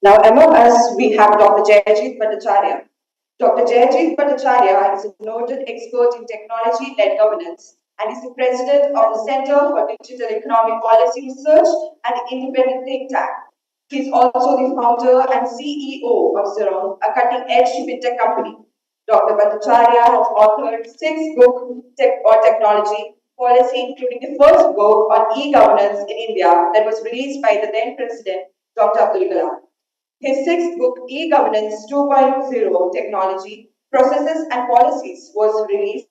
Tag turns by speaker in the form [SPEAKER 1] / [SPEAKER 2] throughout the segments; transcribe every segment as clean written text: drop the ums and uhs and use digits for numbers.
[SPEAKER 1] Now, among us, we have Dr. Jayajit Bhattacharya. Dr. Jayajit Bhattacharya is a noted expert in technology-led governance and is the president of the Center for Digital Economic Policy Research and independent think tank. He is also the founder and CEO of Xeron, a cutting-edge fintech company. Dr. Bhattacharya has authored 6 books on technology policy, including the first book on e-governance in India that was released by the then President, Dr. Abdul Kalam. His sixth book, E-Governance 2.0 Technology, Processes and Policies, was released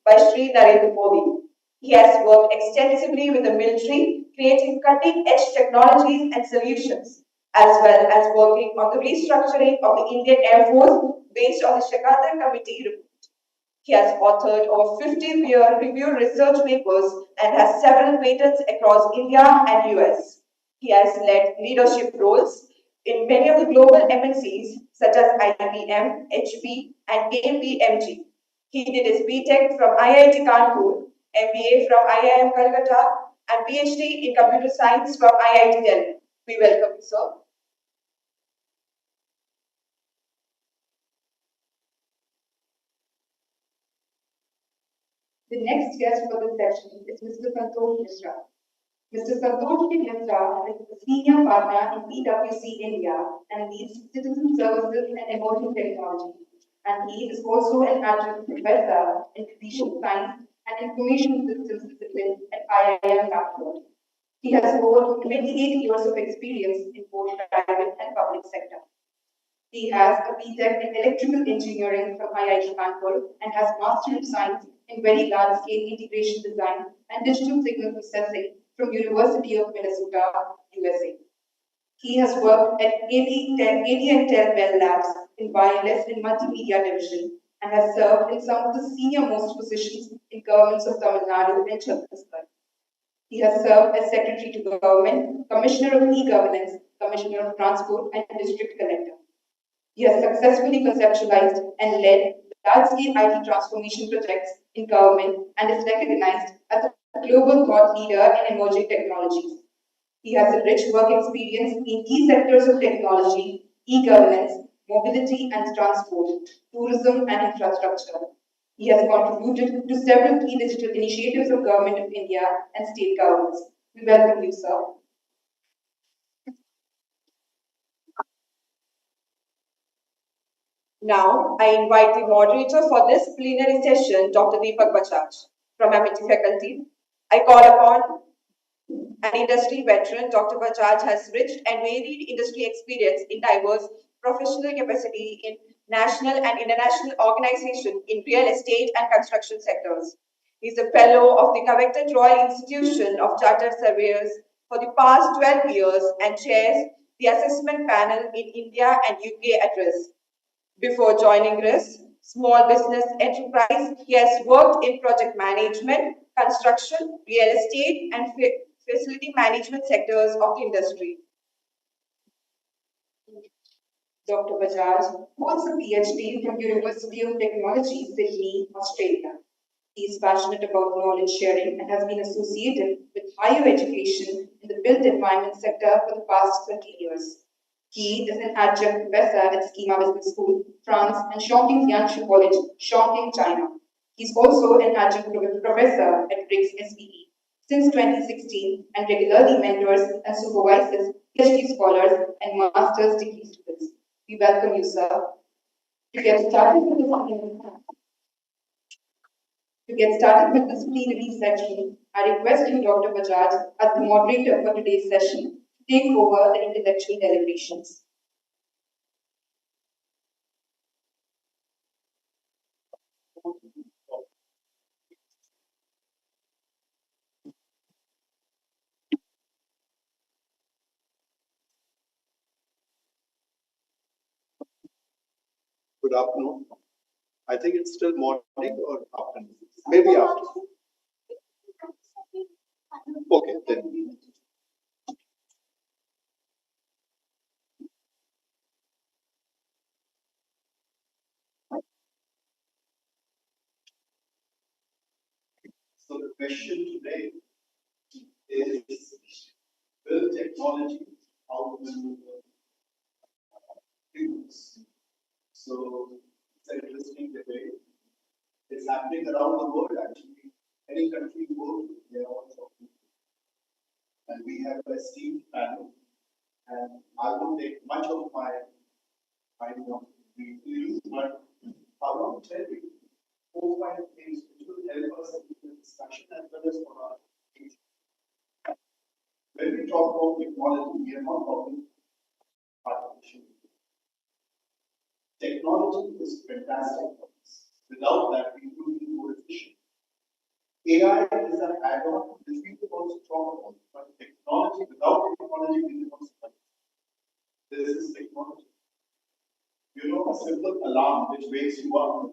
[SPEAKER 1] by Sri Narendra Modi. He has worked extensively with the military, creating cutting-edge technologies and solutions, as well as working on the restructuring of the Indian Air Force based on the Shakatar Committee report. He has authored over 50 peer-reviewed research papers and has several patents across India and US. He has led leadership roles in many of the global MNCs such as IBM, HP, and KPMG. He did his BTech from IIT Kanpur, MBA from IIM Calcutta, and PhD in computer science from IIT Delhi. We welcome you, sir. The next guest for the session is Mr. Santosh Mishra. Mr. Santosh Mishra is a senior partner in PwC India and leads citizen services and emerging technology. And he is also an adjunct professor in physician science and information systems discipline at IIM Bangalore. He has over 28 years of experience in both private and public sector. He has a BTech in electrical engineering from IIT Kanpur and has Master of Science in very large-scale integration design and digital signal processing from University of Minnesota, USA. He has worked at AT&T Bell Labs in wireless and multimedia division and has served in some of the senior-most positions in governments of Tamil Nadu and Chhattisgarh. He has served as Secretary to Government, Commissioner of E-Governance, Commissioner of Transport, and District Collector. He has successfully conceptualized and led large-scale IT transformation projects in government and is recognized as a global thought leader in emerging technologies. He has a rich work experience in key sectors of technology, e-governance, mobility and transport, tourism and infrastructure. He has contributed to several key digital initiatives of Government of India and state governments. We welcome you, sir. Now, I invite the moderator for this plenary session, Dr. Deepak Bajaj, from MIT faculty. I call upon an industry veteran. Dr. Bajaj has rich and varied industry experience in diverse professional capacity in national and international organizations in real estate and construction sectors. He is a fellow of the coveted Royal Institution of Chartered Surveyors for the past 12 years and chairs the assessment panel in India and UK address. Before joining RIS, small business enterprise, he has worked in project management, construction, real estate, and facility management sectors of the industry. Dr. Bajaj holds a PhD from University of Technology, Sydney, Australia. He is passionate about knowledge sharing and has been associated with higher education in the built environment sector for the past 20 years. He is an adjunct professor at Schema Business School, France, and Chongqing Jiangsu College, Chongqing, China. He is also an adjunct professor at RIGS SBE since 2016 and regularly mentors and supervises PhD scholars and master's degree students. We welcome you, sir. To get started with this plenary session, I request you, Dr. Bajaj, as the moderator for today's session, to take over the intellectual deliberations.
[SPEAKER 2] Good afternoon. I think it's still morning or afternoon. Maybe afternoon. Okay, then. So the question today is, will technology outmaneuver humans. So it's an interesting debate. It's happening around the world actually. Any country you go to, they are all talking. And we have a esteemed panel. And I won't take much of my time of review, but I want to tell you 4 5 things which will help us in the discussion as well as for our future. When we talk about technology, we are not talking artificial. Technology is fantastic. Without that, we would be more efficient. AI is an add-on which we could also talk about, but technology, without technology, we cannot survive. This is technology. You know, a simple alarm which wakes you up.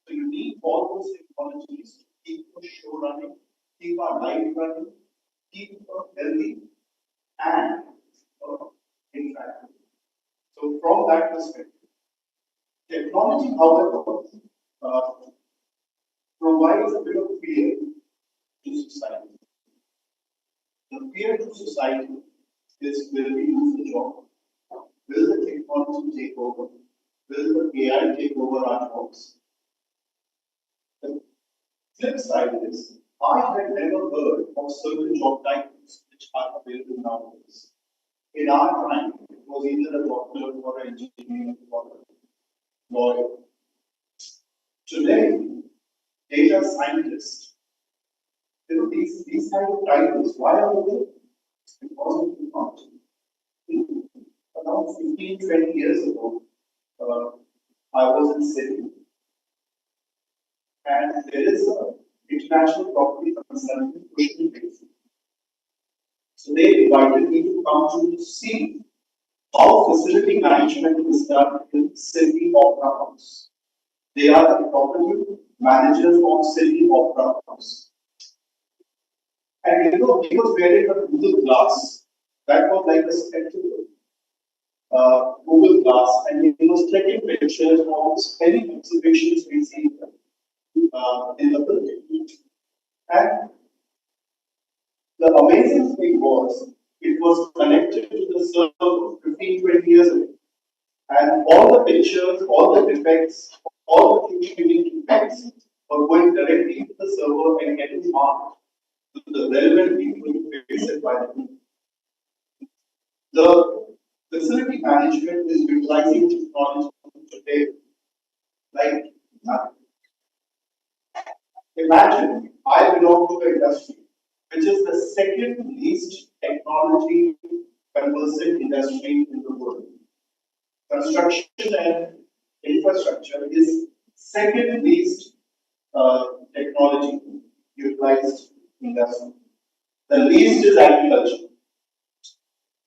[SPEAKER 2] So you need all those technologies to keep the show running, keep our life running, keep healthy and interactive. So from that perspective, technology, however, provides a bit of fear to society. The fear to society is, will we lose the job? Will the technology take over? Will the AI take over our jobs? The flip side is, I had never heard of certain job titles which are available nowadays. In our time, it was either a doctor or an engineer or a lawyer. Today, data scientist, you know, these kind of titles, why are they there? It's because of technology. Around 15, 20 years ago, I was in Sydney, and there is an international property consultant pushing me. So they invited me to come to see how facility management is done in Sydney Opera House. They are the property managers of Sydney Opera House. And you know, he was wearing a Google Glass. That was like a spectacle. Google Glass, and he was taking pictures of any exhibitions we see in the building. And the amazing thing was, it was connected to the server 15, 20 years ago. And all the pictures, all the defects, all the unique defects were going directly to the server and getting marked to the relevant people to fix it by the people. The facility management is utilizing technology today like nothing. Imagine I belong to an industry which is the second least technology conversant industry in the world. Construction and infrastructure is second least technology utilized industry. The least is agriculture,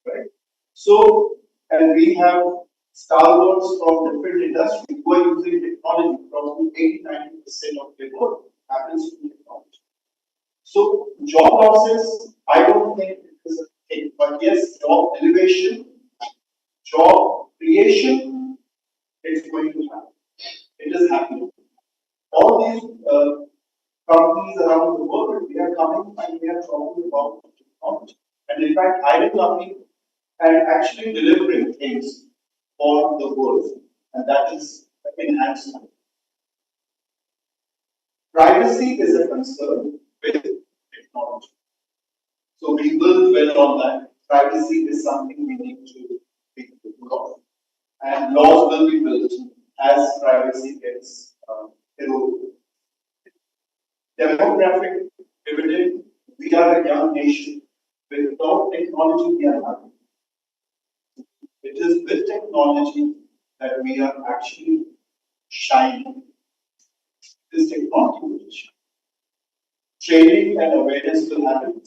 [SPEAKER 2] right? So, and we have stalwarts from different industries who are using technology. Probably 80-90% of their work happens through technology. So, job losses, I don't think it is a thing, but yes, job elevation, job creation, it's going to happen. It is happening. All these companies around the world, they are coming and they are talking about technology. And in fact, hiring companies and actually delivering things for the world. And that is enhancement. Privacy is a concern with technology. So we will dwell on that. Privacy is something we need to be aware of. And laws will be built as privacy gets eroded. Demographic dividend, we are a young nation. Without technology, we are nothing. It is with technology that we are actually shining. This technology will shine. Training and awareness will happen.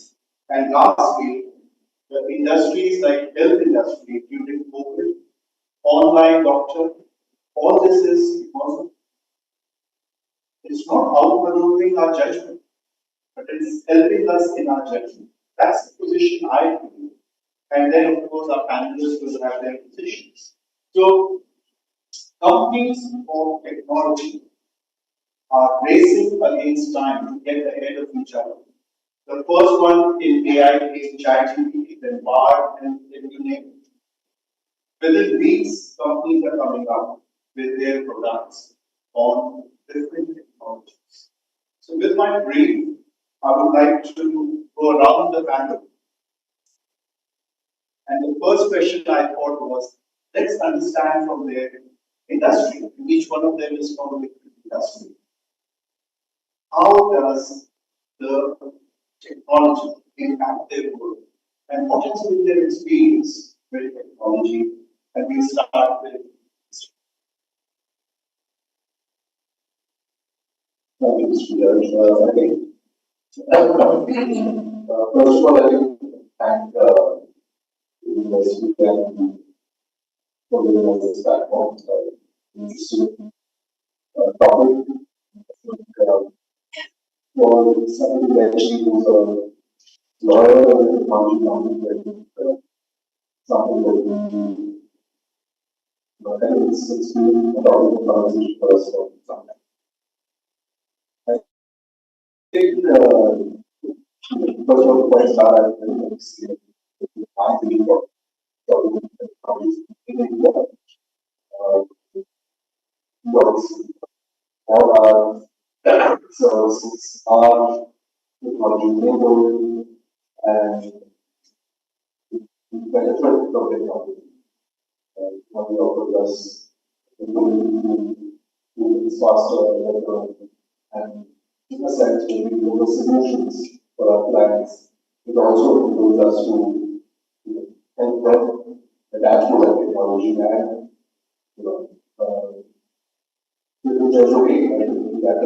[SPEAKER 2] And lastly, the industries like health industry during COVID, online doctor, all this is because it's not outmaneuvering our judgment, but it is helping us in our judgment. That's the position I take. And then, of course, our panelists will have their positions. So, companies of technology are racing against time to get ahead of each other. The first one in AI is ChatGPT, then BARD, and then you name it. Within weeks, companies are coming up with their products on different technologies. So with my brief, I would like to go around the panel. And the first question I thought was, let's understand from their industry. Each one of them is from a different industry. How does the technology impact their work? And what has been their experience with technology? And we start with I think, first of all, I think thank the university and for giving us this platform. Interesting topic. For somebody actually who's a lawyer or a technology company, something that it's been a lot of conversation for us for some time. I think first of all, points are I believe works all our services are technology enabled and benefit from technology. What we offer us is faster, better, and in a sense, we deliver solutions for our clients. It also enables us to help them adapt to that technology and there's a way that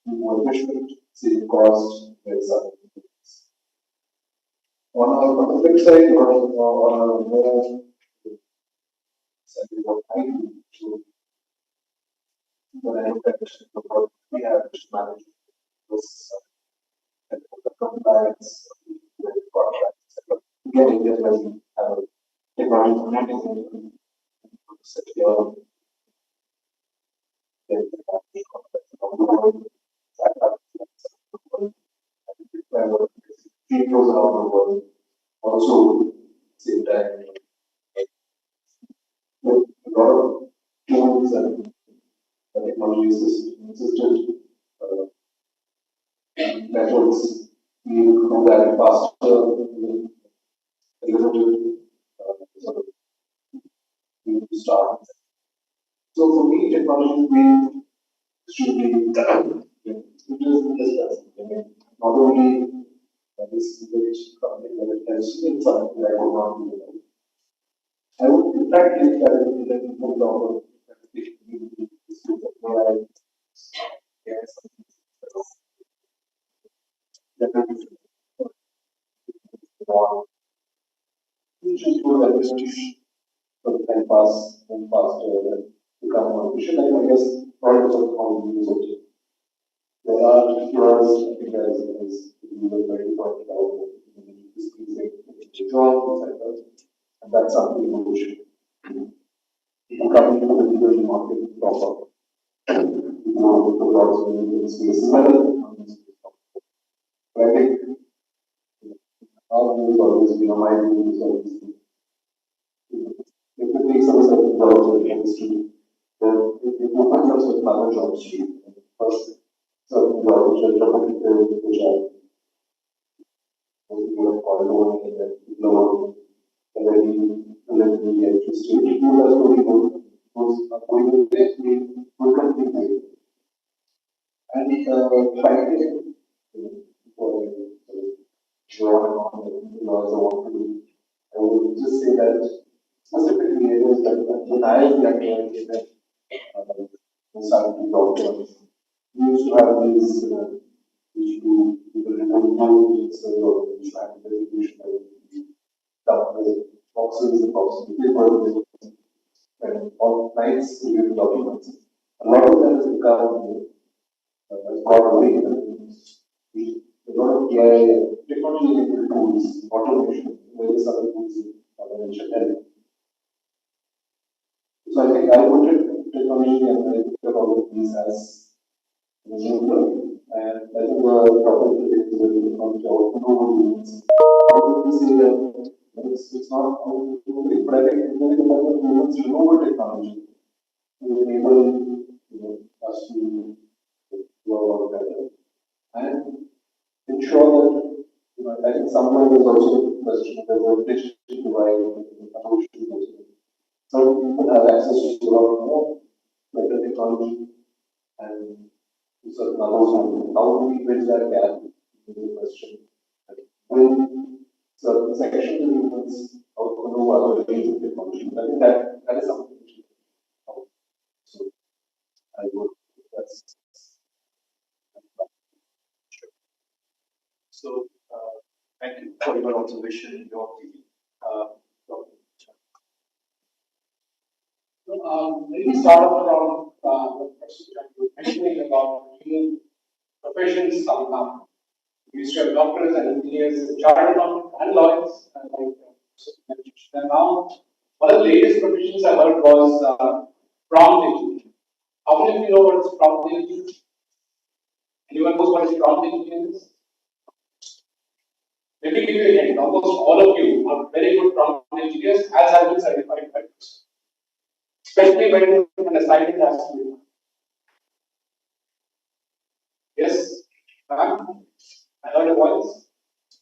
[SPEAKER 2] more efficient, save cost, there's some. On the flip side, on a more what I do, when I look at what we have to manage this and the compliance with contracts, again, India doesn't have a technology mechanism to secure also same time with a lot of tools and technology assisted methods, we do that faster, limited sort of start. So for me, technology should be not only this is something that has been something that I would not do. I would in fact think that it would be more longer. Can pass and faster and become more efficient. I guess products of how we use it. There are cures, I think as you were very pointed out, and that's something which coming into the legal market proper. The products in space as well. But I think our view is always, my view is always, if it takes us certain jobs in the industry, then it opens us with other jobs too. First, certain jobs which are repetitive, which are ongoing and then lower, and then relatively interesting. People are slowly those are going to will continue. And finally, for drawing on the laws I want to do, I would just say that specifically areas that when I came that started to talk, we used to have these which do people remove so design verification boxes, the paper, and all nights to give documents. A lot of that has become has gone away. A lot of AI, technology tools, automation, various other tools I mentioned. So I think I looked at technology and I looked at all of these as neutral. And I think the topic today is very technology also means. How do we say that
[SPEAKER 3] it's not only, but I think it's really about the humans renewable technology will enable us to do our work better and ensure that I think somewhere there's also a question of there's a digital divide in approach. Some people have access to a lot more better technology and certain others don't. How do we bridge that gap? Is the question. When certain sections of humans also know other ways of technology. I think that is something which we can help. So I would that's
[SPEAKER 2] Sure. So, thank you for your observation in your opinion. Dr.
[SPEAKER 4] Maybe start off from the question that you were mentioning about new professions coming up. We used to have doctors and engineers, chartered accountants and lawyers, and and now one of the latest professions I heard was prompt engineering. How many of you know what is prompt engineering? Anyone knows what is prompt engineering is? Let me give you a hint. Almost all of you are very good prompt engineers, as have been certified by us. Especially when an assignment has to be done. Yes, ma'am? I heard a voice.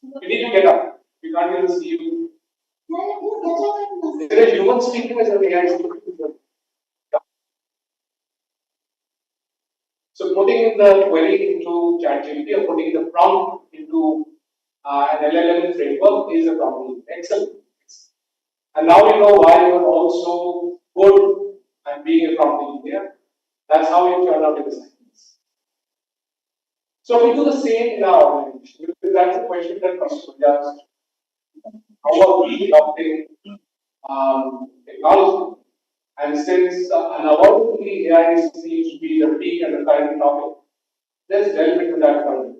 [SPEAKER 4] You need to get up. We can't even see you. Is there a human speaking as an AI speaking? Yeah. So putting in the query into ChatGPT or putting the prompt into an LLM framework is a problem. Excellent. And now you know why you are also good at being a prompt engineer. That's how you turn out in the science. So we do the same in our organization. Because that's a question that comes to us. How are we adopting technology? And since unavoidably AI seems to be the peak and the current topic, let's delve into that further.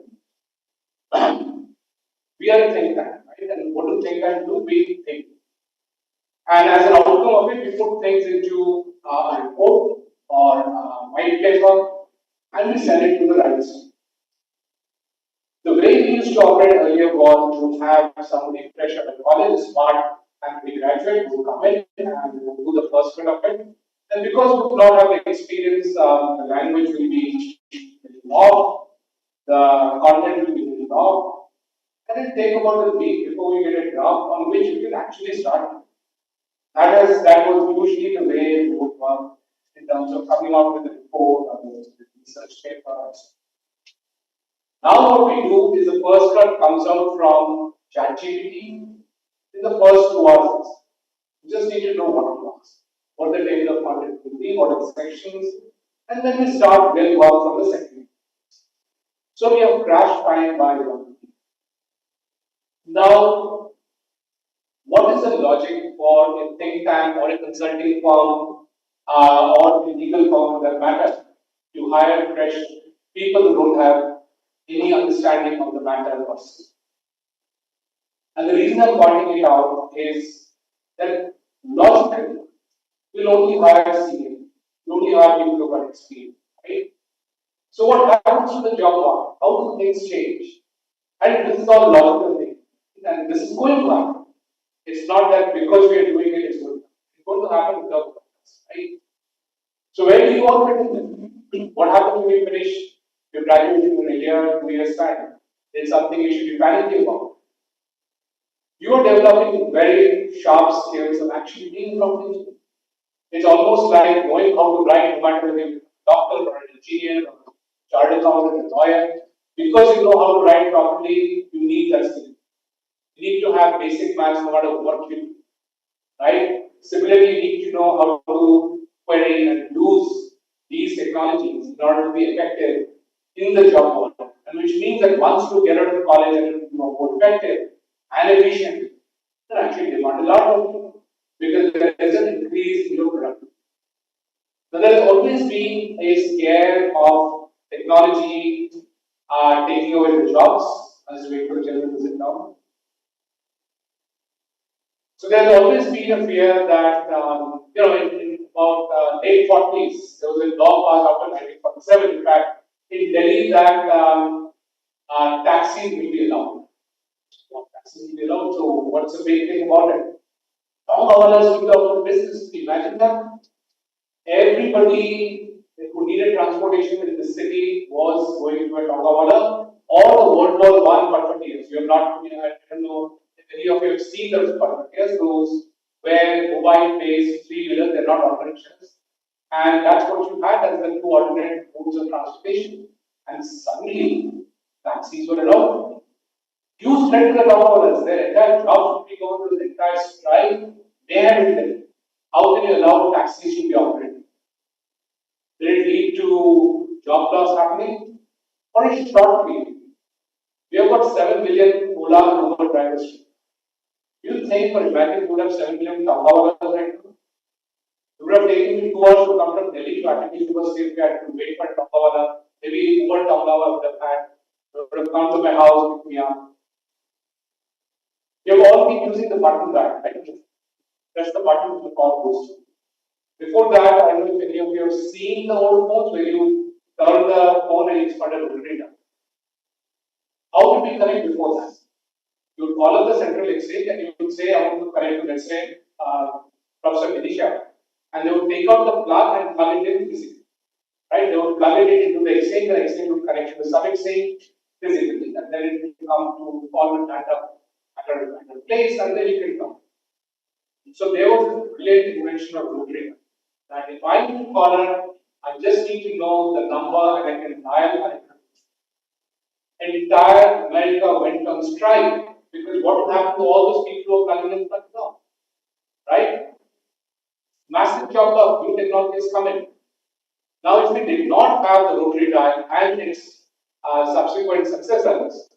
[SPEAKER 4] We are a think tank, right? And what do think tanks do? We think. And as an outcome of it, we put things into a report or white paper and we send it to the right side. The way we used to operate earlier was to have somebody fresh out of college, smart, and we graduate, who come in and do the first bit of it. And because we do not have the experience, the language will be off, the content will be off, and it take about a week before we get a draft on which we can actually start. That was usually the way it would work in terms of coming out with a report or with research papers. Now what we do is the first cut comes out from ChatGPT in the first 2 hours. You just need to know what it was, what the table of content will be, what are the sections, and then we start real work from the second. So we have crash time by 1. Now, what is the logic for a think tank or a consulting firm or a legal firm that matters to hire fresh people who don't have any understanding of the matter first? And the reason I'm pointing it out is that logically, we'll only hire senior, we'll only hire people who have experience, right? So what happens to the job market? How do things change? And this is all logical thing, and this is going to happen. It's not that because we are doing it, it's going to happen without us, right? So where do you all fit in? What happens when we finish? We graduate in a year, 2 years time. It's something you should be panicking about. You are developing very sharp skills of actually being prompt engineer. It's almost like knowing how to write, no matter whether you're a doctor or an engineer or a chartered accountant, a lawyer. Because you know how to write properly, you need that skill. You need to have basic maths no matter what you do, right? Similarly, you need to know how to query and use these technologies in order to be effective in the job market. And which means that once you get out of college and you are more effective and efficient, then actually demand a lot of you because there is an increase in your productivity. So there has always been a scare of technology taking over the jobs. As we wait for the general visit now. So there's always been a fear that, in about late 40s, there was a law passed after 1947, in fact, in Delhi, that taxis will be allowed. Absolutely allowed. So what's the big thing about it? How our speak about business? Imagine that everybody who needed transportation in the city was going to a Tongawala, or the World War One pulpiteers. You have not, I don't know if any of you have seen those pulpiteers, those where mobile-based three-wheelers, they're not automobiles. And that's what you had as the two alternate modes of transportation. And suddenly, taxis were allowed. Huge threat to the Tongavalas. Their entire job should be going to the entire strike. They have it. How can you allow taxis to be operated? Will it lead to job loss happening? Or a short period? We have got 7 million Ola and Uber drivers. Do you think for imagine you would have 7 million Tongavalas right now? It would have taken me 2 hours to come from Delhi to attend because we had to wait for Tongawala. Maybe Uber Tongawala would have would have come to my house, pick me up. You have all been using the button back, right? Press the button to the call goes to. Before that, I don't know if any of you have seen the old phones where you turn the phone and it's called a rotary dial. How did we connect before that? You would call up the central exchange and you would say, I want to connect to, let's say, Professor Vidisha. And they would take out the plug and plug it in physically. Right? They would plug it into the exchange would connect to the sub exchange physically, and then it will come to all the data at a place, and then you can come. So there was a brilliant invention of rotary dial. That if I need to call her, I just need to know the number and I can dial and entire America went on strike because what would happen to all those people who are coming in front now? Right? Massive job loss, new technologies coming. Now, if we did not have the rotary dial and its subsequent successors,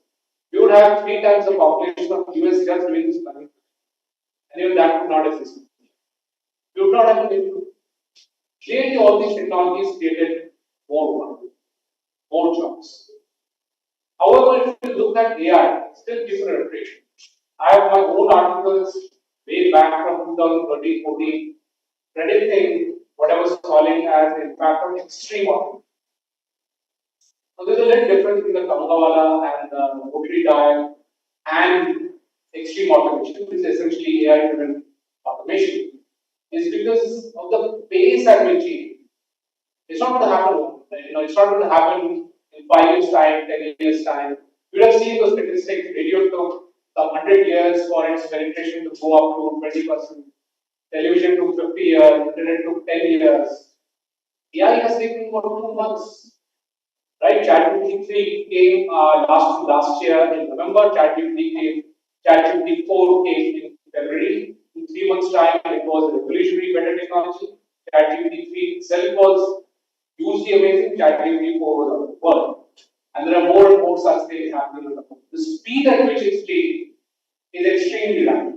[SPEAKER 4] we would have 3 times the population of US just doing this planning. And even that would not exist. We would not have to do. Clearly, all these technologies created more work, more jobs. However, if you look at AI, still gives a reputation. I have my own articles way back from 2013 14 predicting what I was calling as the impact of extreme automation. Now, there's a little difference between the Tongawala and the rotary dial and extreme automation, which is essentially AI-driven automation, is because of the pace at which it's not going to happen. It's not going to happen in 5 years' time, 10 years' time. You would have seen those statistics. Radio took 100 years for its penetration to go up to 20%. Television took 50 years. Internet took 10 years. AI has taken about 2 months. Right? ChatGPT came last year in November. ChatGPT 4 came in February. In 3 months' time, it was a revolutionary better technology. ChatGPT 3 itself was hugely amazing. ChatGPT 4 was on the world. And there are more and more such things happening. The speed at which it's changing is extremely rapid.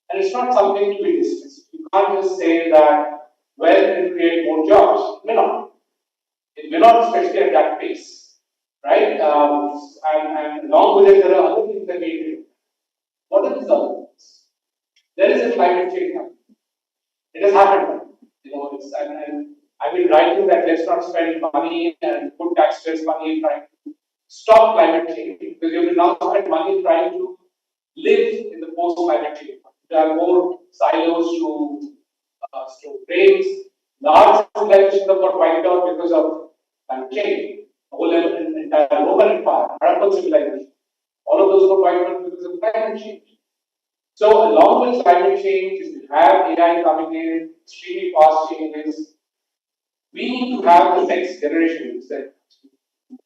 [SPEAKER 4] And it's not something to be dismissed. You can't just say that, well, it will create more jobs. It may not. It may not, especially at that pace. Right? And along with it, there are other things that we do. What are these other things? There is a climate change happening. It has happened. And I've been writing that let's not spend money and put taxpayers' money in trying to stop climate change because you will now spend money trying to live in the post-climate change. There are more silos to store grains. Large civilizations have got wiped out because of climate change. The whole entire Roman Empire, Harappan civilization, all of those got wiped out because of climate change. So, along with climate change, if we have AI coming in, extremely fast changes, we need to have the next generation that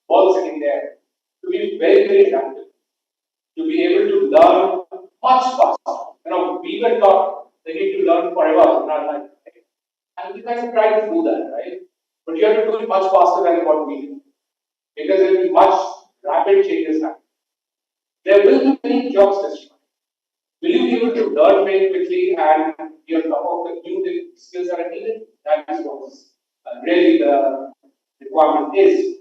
[SPEAKER 4] all sitting there to be very, very adaptive, to be able to learn much faster. We were taught they need to learn forever in our life. And we kind of try to do that, right? But you have to do it much faster than what we do. Because there will be much rapid changes happening. There will be many jobs destroyed. Will you be able to learn very quickly and be on top of the new skills that are needed? That is what really the requirement is.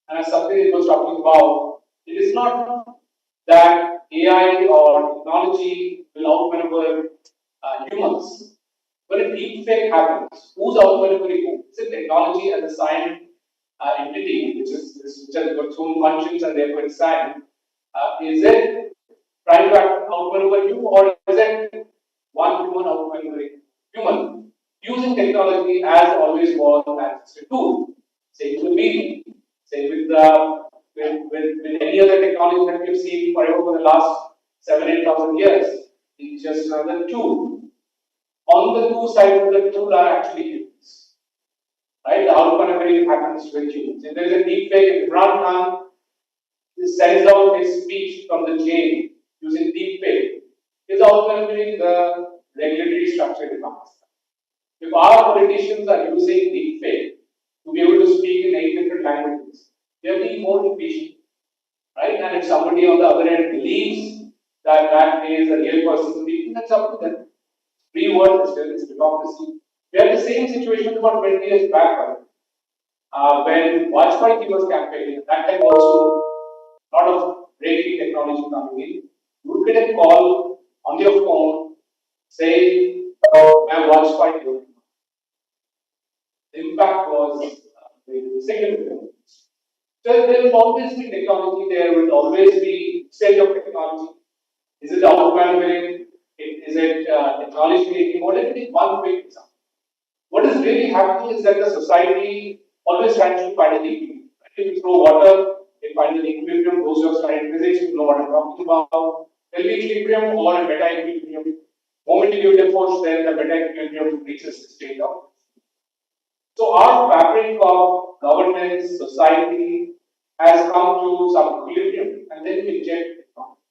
[SPEAKER 4] And as something it was talking about, it is not that AI or technology will outmaneuver humans. When a deep fake happens, who's outmaneuvering who? Is it technology as a science entity, which has got its own conscience and therefore it's science? Is it trying to outmaneuver you, or is it one human outmaneuvering human? Using technology as always was as a tool. Same with media, same with any other technology that we've seen forever for the last 7,000-8,000 years. It's just another tool. On the two sides of the tool are actually humans. Right? The outmaneuvering happens with humans. If there is a deep fake, if Imran Khan sends out his speech from the jail using deep fake, is outmaneuvering the regulatory structure in Pakistan. If our politicians are using deep fake to be able to speak in 8 different languages, they are being more efficient. Right? And if somebody on the other end believes that that is a real person speaking, that's up to them. Free world is democracy. We had the same situation about 20 years back, when Vajpayee was campaigning. At that time also, a lot of breaking technology coming in. You would get a call on your phone saying, "Ma'am, Vajpayee." The impact was very significant. So there will always be technology. There will always be stage of technology. Is it outmaneuvering? Is it technology making? Or let me take one quick example. What is really happening is that the society always tries to find an equilibrium. If you throw water, it finds an equilibrium. Those who have studied physics will know what I'm talking about. There will be equilibrium or a meta equilibrium. The moment you give the force, then the meta equilibrium reaches the state of. So our fabric of governance, society has come to some equilibrium, and then we inject technology.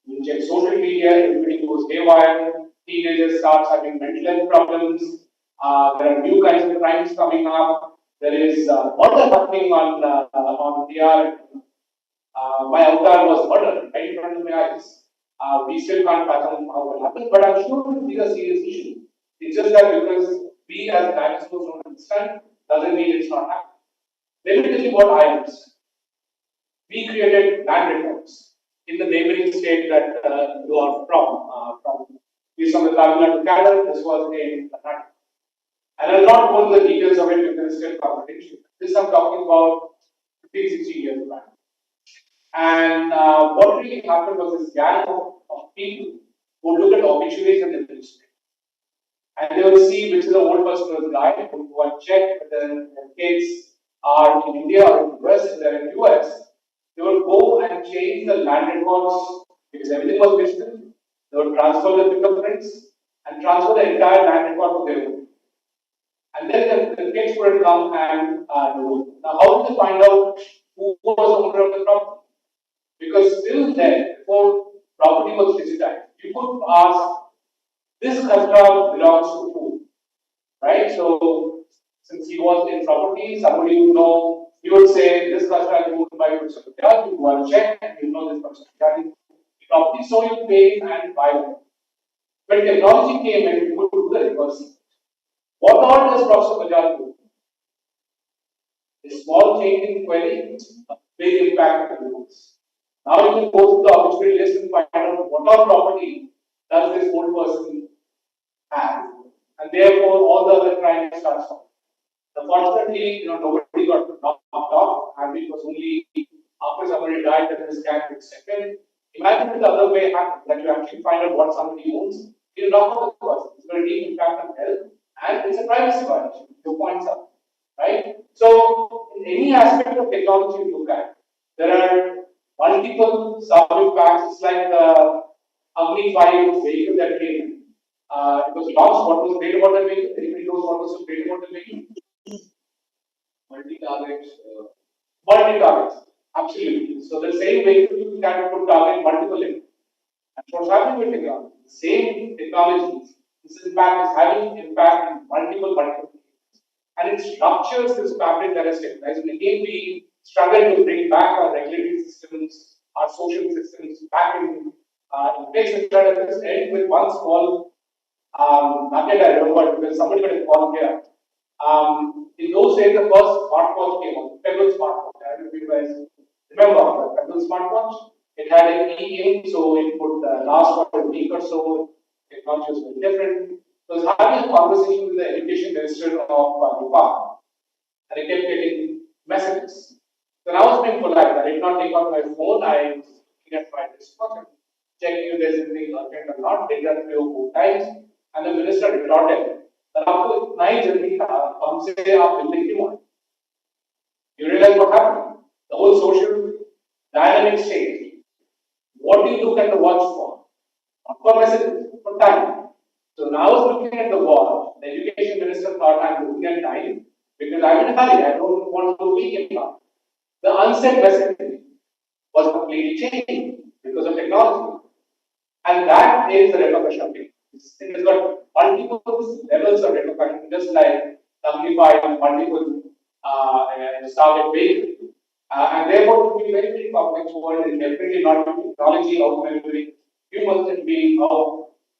[SPEAKER 4] We inject social media, everybody goes haywire, teenagers start having mental health problems, there are new kinds of crimes coming up, there is murder happening on PR. My avatar was murdered right in front of my eyes. We still can't fathom how it happened, but I'm sure it will be a serious issue. It's just that because we as dinosaurs don't understand, doesn't mean it's not happening. Let me tell you what I understand. We created land records in the neighboring state that you are from. He's from the Tamil Nadu cattle, this was in Karnataka. And I'll not go into the details of it because it's still confidential. This I'm talking about 50, 60 years back. And what really happened was this gang of people who look at obituaries in the newspaper. And they will see which is the old person who has died, who will check whether their kids are in India or in the US. If they're in the US, they will go and change the land records because everything was digital. They will transfer the fingerprints and transfer the entire land record to their own. And then the kids would come and do. Now, how did they find out who was the owner of the property? Because still then, before property was digitized, you could ask, this khasra belongs to who? Right? So, since he was in property, somebody would know, he would say, this khasra is owned by Gursakhya, you go and check, and you know this person is property, so you pay and buy it. When technology came in, you could do the reverse. What all does Professor Bajaj do? A small change in query, a big impact on the rules. Now you can go to the obituary list and find out what all property does this old person have, and therefore all the other crimes start stopping. Unfortunately, nobody got knocked off, and it was only after somebody died that this gang would step in. Imagine if the other way happened, that you actually find out what somebody owns, you knock off the person. It's going to deep impact on health, and it's a privacy violation. Your points up, right? So, in any aspect of technology you look at, there are multiple sub-impacts. It's like the Agni 5 vehicle that came in. It was launched. What was great about the vehicle? Anybody knows what was so great about the vehicle? Multi-targets. Multi-targets. Absolutely. So the same vehicle you can put target multiple in. And what's happening with technology? The same technologies. This impact is having impact in multiple. And it structures this fabric that is stabilized. And again, we struggle to bring back our regulatory systems, our social systems back in place. We try to just end with one small nugget I remember because somebody got a call here. In those days, the first smartwatch came out, Pebble smartwatch. I don't know if you guys remember the Pebble smartwatch. It had an e-ink, so it would last for a week or so. Technology was very different. So I was having a conversation with the education minister of Nepal, and I kept getting messages. So I was being polite. I did not take out my phone. I was looking at my wristwatch. checking if there's anything urgent or not. Did that 3 or 4 times, and the minister retorted that आपको इतना ही जल्दी था, हमसे आप building क्यों आए? You realize what happened? The whole social dynamics changed. What do you look at the watch for? Not for messages, for time. So now I was looking at the watch. The education minister thought I'm looking at time because I'm in a hurry. I don't want to weaken now. The unsaid messaging was completely changed because of technology. And that is the repercussion of it. It has got multiple levels of repercussion, just like amplified multiple target vehicle. And therefore, it will be very, very complex world and definitely not technology outmaneuvering humans and being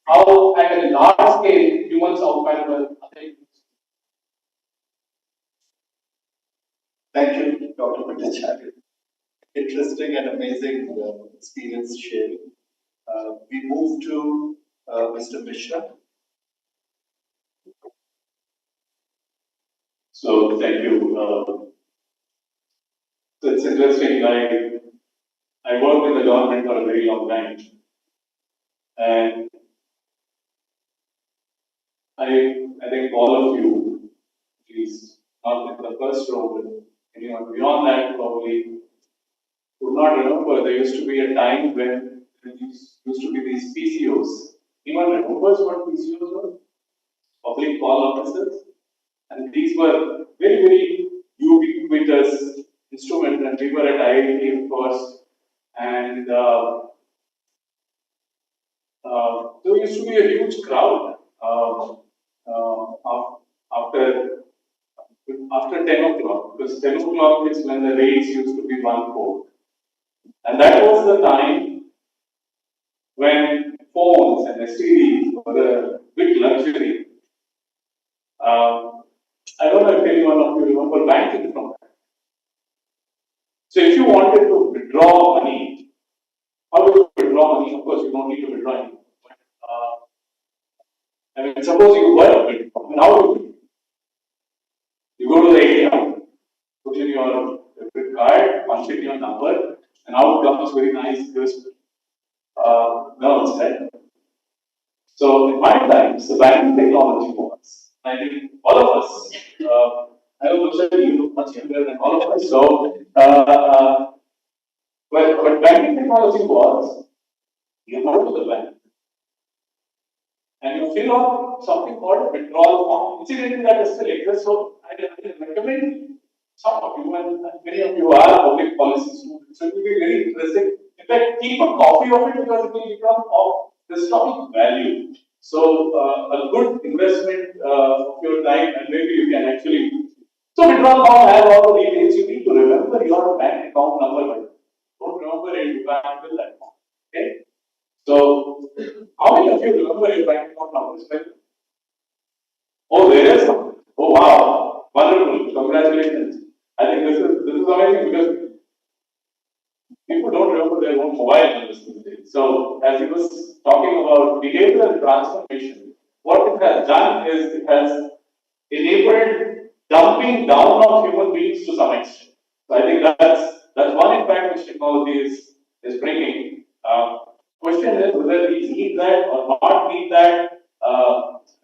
[SPEAKER 4] how at a large scale humans outmaneuver other humans.
[SPEAKER 2] Thank you, Dr. Bhattacharya. Interesting and amazing experience sharing. We move to Mr. Mishra.
[SPEAKER 3] So thank you. So it's interesting. I worked in the government for a very long time, and I think all of you, at least not in the first row, but anyone beyond that probably would not remember. There used to be a time when there used to be these PCOs. Anyone remembers what PCOs were? Public call officers. And these were very, very ubiquitous instruments, and we were at IIT, of course. And there used to be a huge crowd after 10 o'clock, because 10 o'clock is when the rates used to be 1/4. And that was the time when phones and STDs were a big luxury. I don't know if anyone of you remember banking from that. So if you wanted to withdraw money, how do you withdraw money? Of course, you don't need to withdraw anything. I mean, suppose you were withdrawn, how do you do it? You go to the ATM, put in your debit card, punch in your number, and out comes very nice crisp notes, right? So in my times, the banking technology was, I think all of us, I don't know, you look much younger than all of us. So, what banking technology was, you go to the bank and you fill out something called a withdrawal form. Incidentally, that is still exists. So, I recommend some of you, and many of you are public policy students, so it will be very interesting. In fact, keep a copy of it because it will become of historic value. So, a good investment of your time, and maybe you can actually. So, withdrawal form has all the details you need to remember your bank account number. But don't remember it, you can't fill that form. Okay? So, how many of you remember your bank account numbers? Oh, there is one. Oh, wow. Wonderful. Congratulations. I think this is amazing because people don't remember their own mobile numbers these days. So, as he was talking about behavioral transformation, what it has done is it has enabled dumping down of human beings to some extent. So, I think that's one impact which technology is bringing. Question is whether we need that or not need that.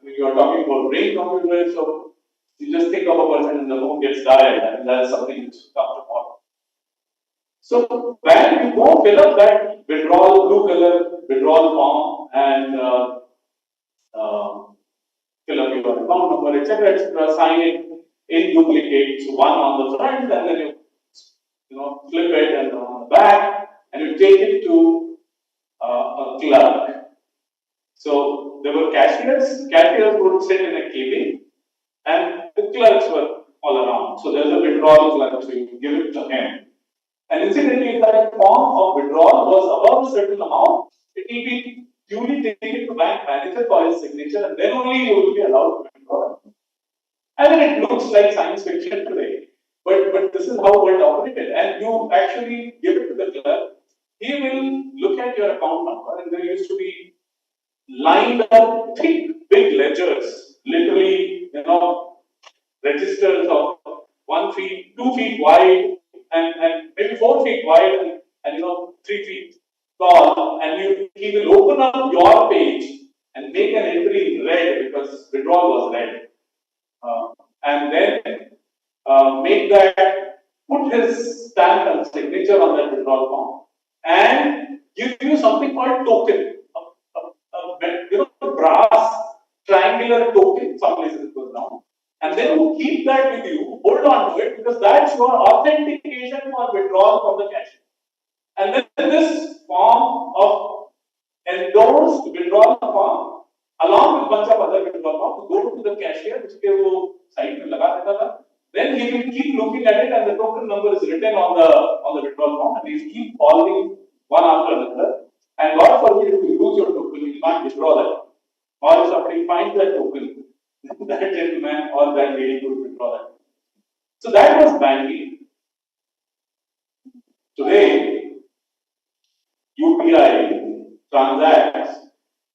[SPEAKER 3] When you are talking about brain computers, so you just think of a person and the phone gets dialed, and that's something which comes upon. So when you go fill up that withdrawal blue color withdrawal form and fill up your account number, etc., sign it in duplicate. So one on the front, and then you flip it, and on the back, and you take it to a clerk. So there were cashiers. Cashiers would sit in a cabin, and the clerks were all around. So there's a withdrawal clerk, so you give it to him. And incidentally, if that form of withdrawal was above a certain amount, it will be duly taken to bank manager for his signature, and then only you will be allowed to withdraw. I mean, it looks like science fiction today, but this is how it operated. And you actually give it to the clerk. He will look at your account number, and there used to be lined up thick, big ledgers, literally, registers of 1 feet, 2 feet wide, and maybe 4 feet wide, and 3 feet
[SPEAKER 4] call, and he will open up your page and make an entry in red because withdrawal was red, and then make that, put his stamp and signature on that withdrawal form, and give you something called token, brass triangular token. Some places it goes down, and then you keep that with you, hold on to it because that's your authentication for withdrawal from the cashier. And then this form of endorsed withdrawal form, along with bunch of other withdrawal forms, go to the cashier, which will site mein laga deta tha. Then he will keep looking at it, and the token number is written on the withdrawal form, and he will keep calling one after another. And God forbid if you lose your token, you can't withdraw that. Or if somebody finds that token, that gentleman or that lady could withdraw that. So that was banking. Today, UPI transacts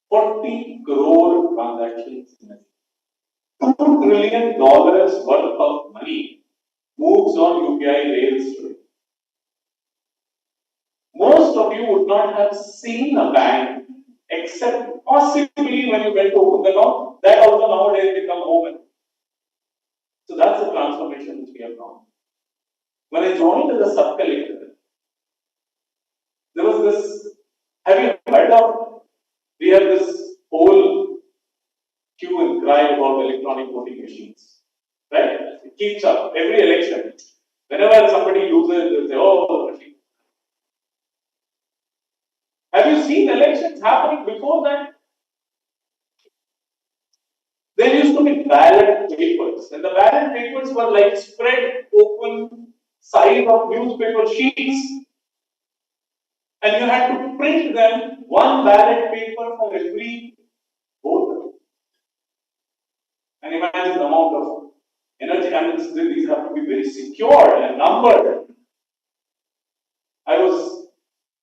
[SPEAKER 4] 40 crore transactions in a day. $2 trillion worth of money moves on UPI rails today. Most of you would not have seen a bank except possibly when you went to open the account. That also nowadays become home. So that's the transformation which we have gone. When I joined as a sub-collector, there was this, have you heard of, we have this whole hue and cry about electronic voting machines, right? It keeps up every election. Whenever somebody loses, they say, oh, the machine. Have you seen elections happening before that? There used to be ballot papers, and the ballot papers were like spread open size of newspaper sheets, and you had to print them, one ballot paper for every voter. And imagine the amount of energy, and these have to be very secured and numbered.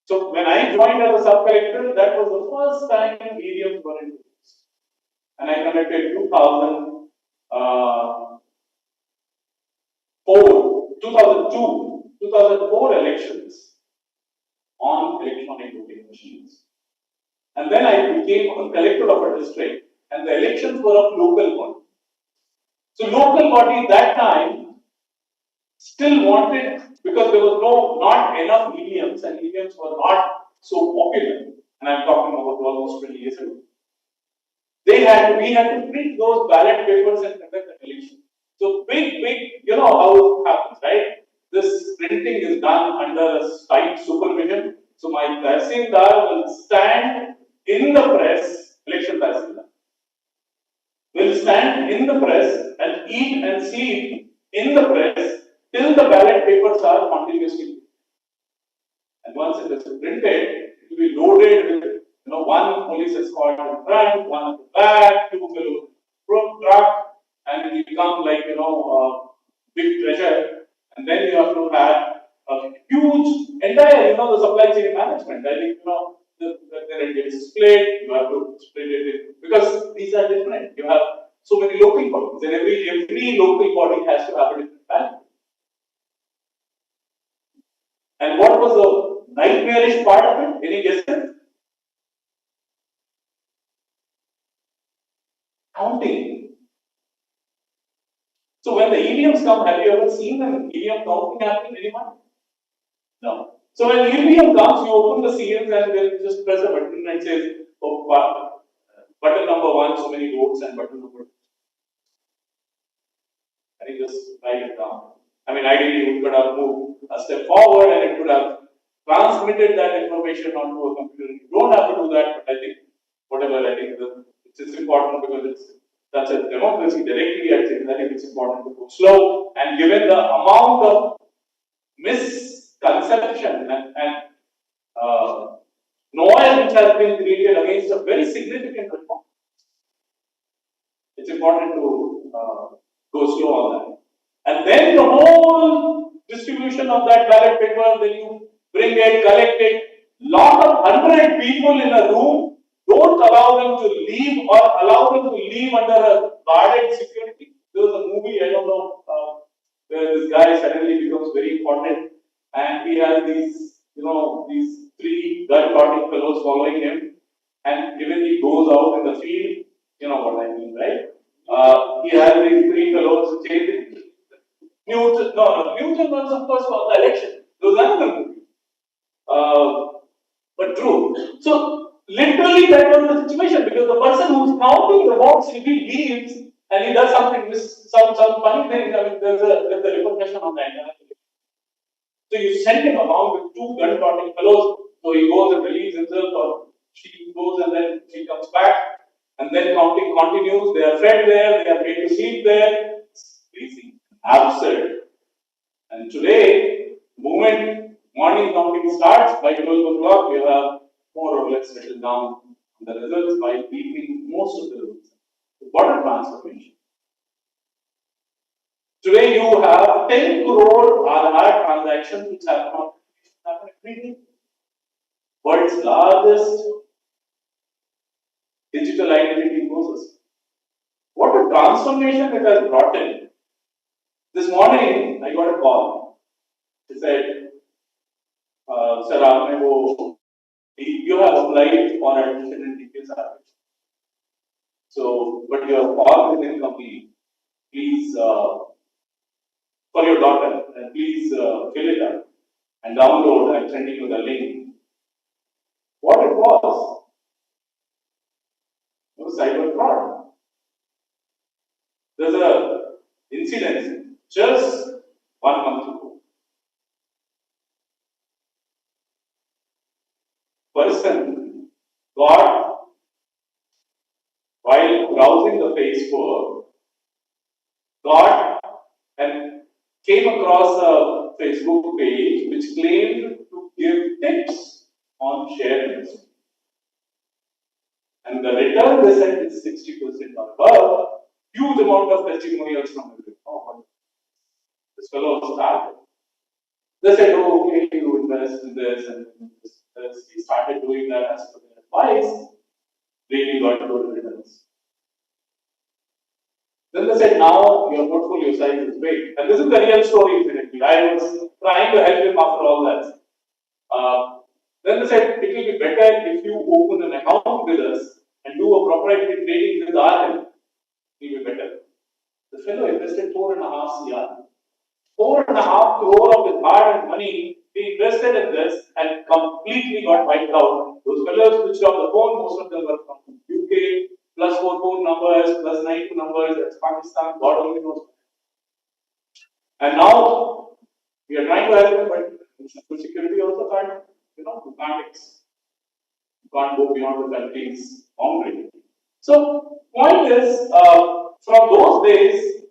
[SPEAKER 4] So when I joined as a sub-collector, that was the first time EVMs were introduced. And I conducted 2002, 2004 elections on electronic voting machines. And then I became a collector of a district, and the elections were of local body. So local body that time still wanted, because there was not enough EVMs, and EVMs were not so popular, and I'm talking about almost 20 years ago. We had to print those ballot papers and conduct the election. So big, you know how it happens, right? This printing is done under a tight supervision. So my Tahsildar will stand in the press, election Tahsildar, will stand in the press and eat and sleep in the press till the ballot papers are continuously. And once it is printed, it will be loaded with, one police escort in front, one at the back, two below truck, and it will become like, a big treasure. And then you have to have a huge entire, the supply chain management. I think, then it gets split, you have to split it because these are different. You have so many local bodies, and every local body has to have a different value. And what was the nightmarish part of it? Any guesses? Counting. So when the EVMs come, have you ever seen an EVM counting happening? Anyone? No. So when EVM comes, you open the serials and then just press a button and it says, oh, button number 1, so many votes, and button number 2. And you just write it down. I mean, ideally, you could have moved a step forward and it could have transmitted that information onto a computer. You don't have to do that, but I think, it's important because that's a democracy directly. I think it's important to go slow. And given the amount of misconception and noise which has been created against a very significant reform, it's important to go slow on that. And then the whole distribution of that ballot paper, then you bring it, collect it, lot of 100 people in a room, don't allow them to leave or allow them to leave under a guarded security. There was a movie, I don't know, where this guy suddenly becomes very important and he has these, these three gun-toting fellows following him, and even he goes out in the field, you know what I mean, right? He has these three fellows chasing. Newton was of course for the election. There was another movie. But true. So literally that was the situation, because the person who's counting the votes, if he leaves and he does something, some funny thing, I mean, there's a repercussion on the entire thing. So you send him along with two gun-toting fellows, so he goes and relieves himself, or she goes and then she comes back, and then counting continues. They are fed there, they are made to sleep there. It's crazy, absurd. And today, moment morning counting starts, by 12 o'clock, you have more or less written down the results by beating most of the results. What a transformation. Today you have 10 crore Aadhaar transactions which have happened every day. World's largest digital identity process. What a transformation it has brought in. This morning I got a call. He said, Sir, you have applied for admission in DPS. So, but your form is incomplete. Please, for your daughter, and please fill it up and download. I'm sending you the link. What it was? It was cyber fraud. There's a incident just 1 month ago. Person got, while browsing the Facebook, got and came across a Facebook page which claimed to give tips on share investment. And the return they said is 60% or above. Huge amount of testimonials from everyone. Oh, this fellow started. They said, oh, okay, you invest in this and this. He started doing that as per their advice. Really got good returns. Then they said, now your portfolio size is big. And this is the real story, incidentally. I was trying to help him after all that. Then they said, it will be better if you open an account with us and do a proprietary trading with our help. It will be better. The fellow invested 4.5 CR. 4.5 crore of his hard-earned money, he invested in this and completely got wiped out. Those fellows switched off the phone, most of them were from UK, +4 phone numbers, +92 numbers, that's Pakistan, God only knows. And now we are trying to help them, but security also can't, you can't go beyond the country's boundary. So, point is, from those days,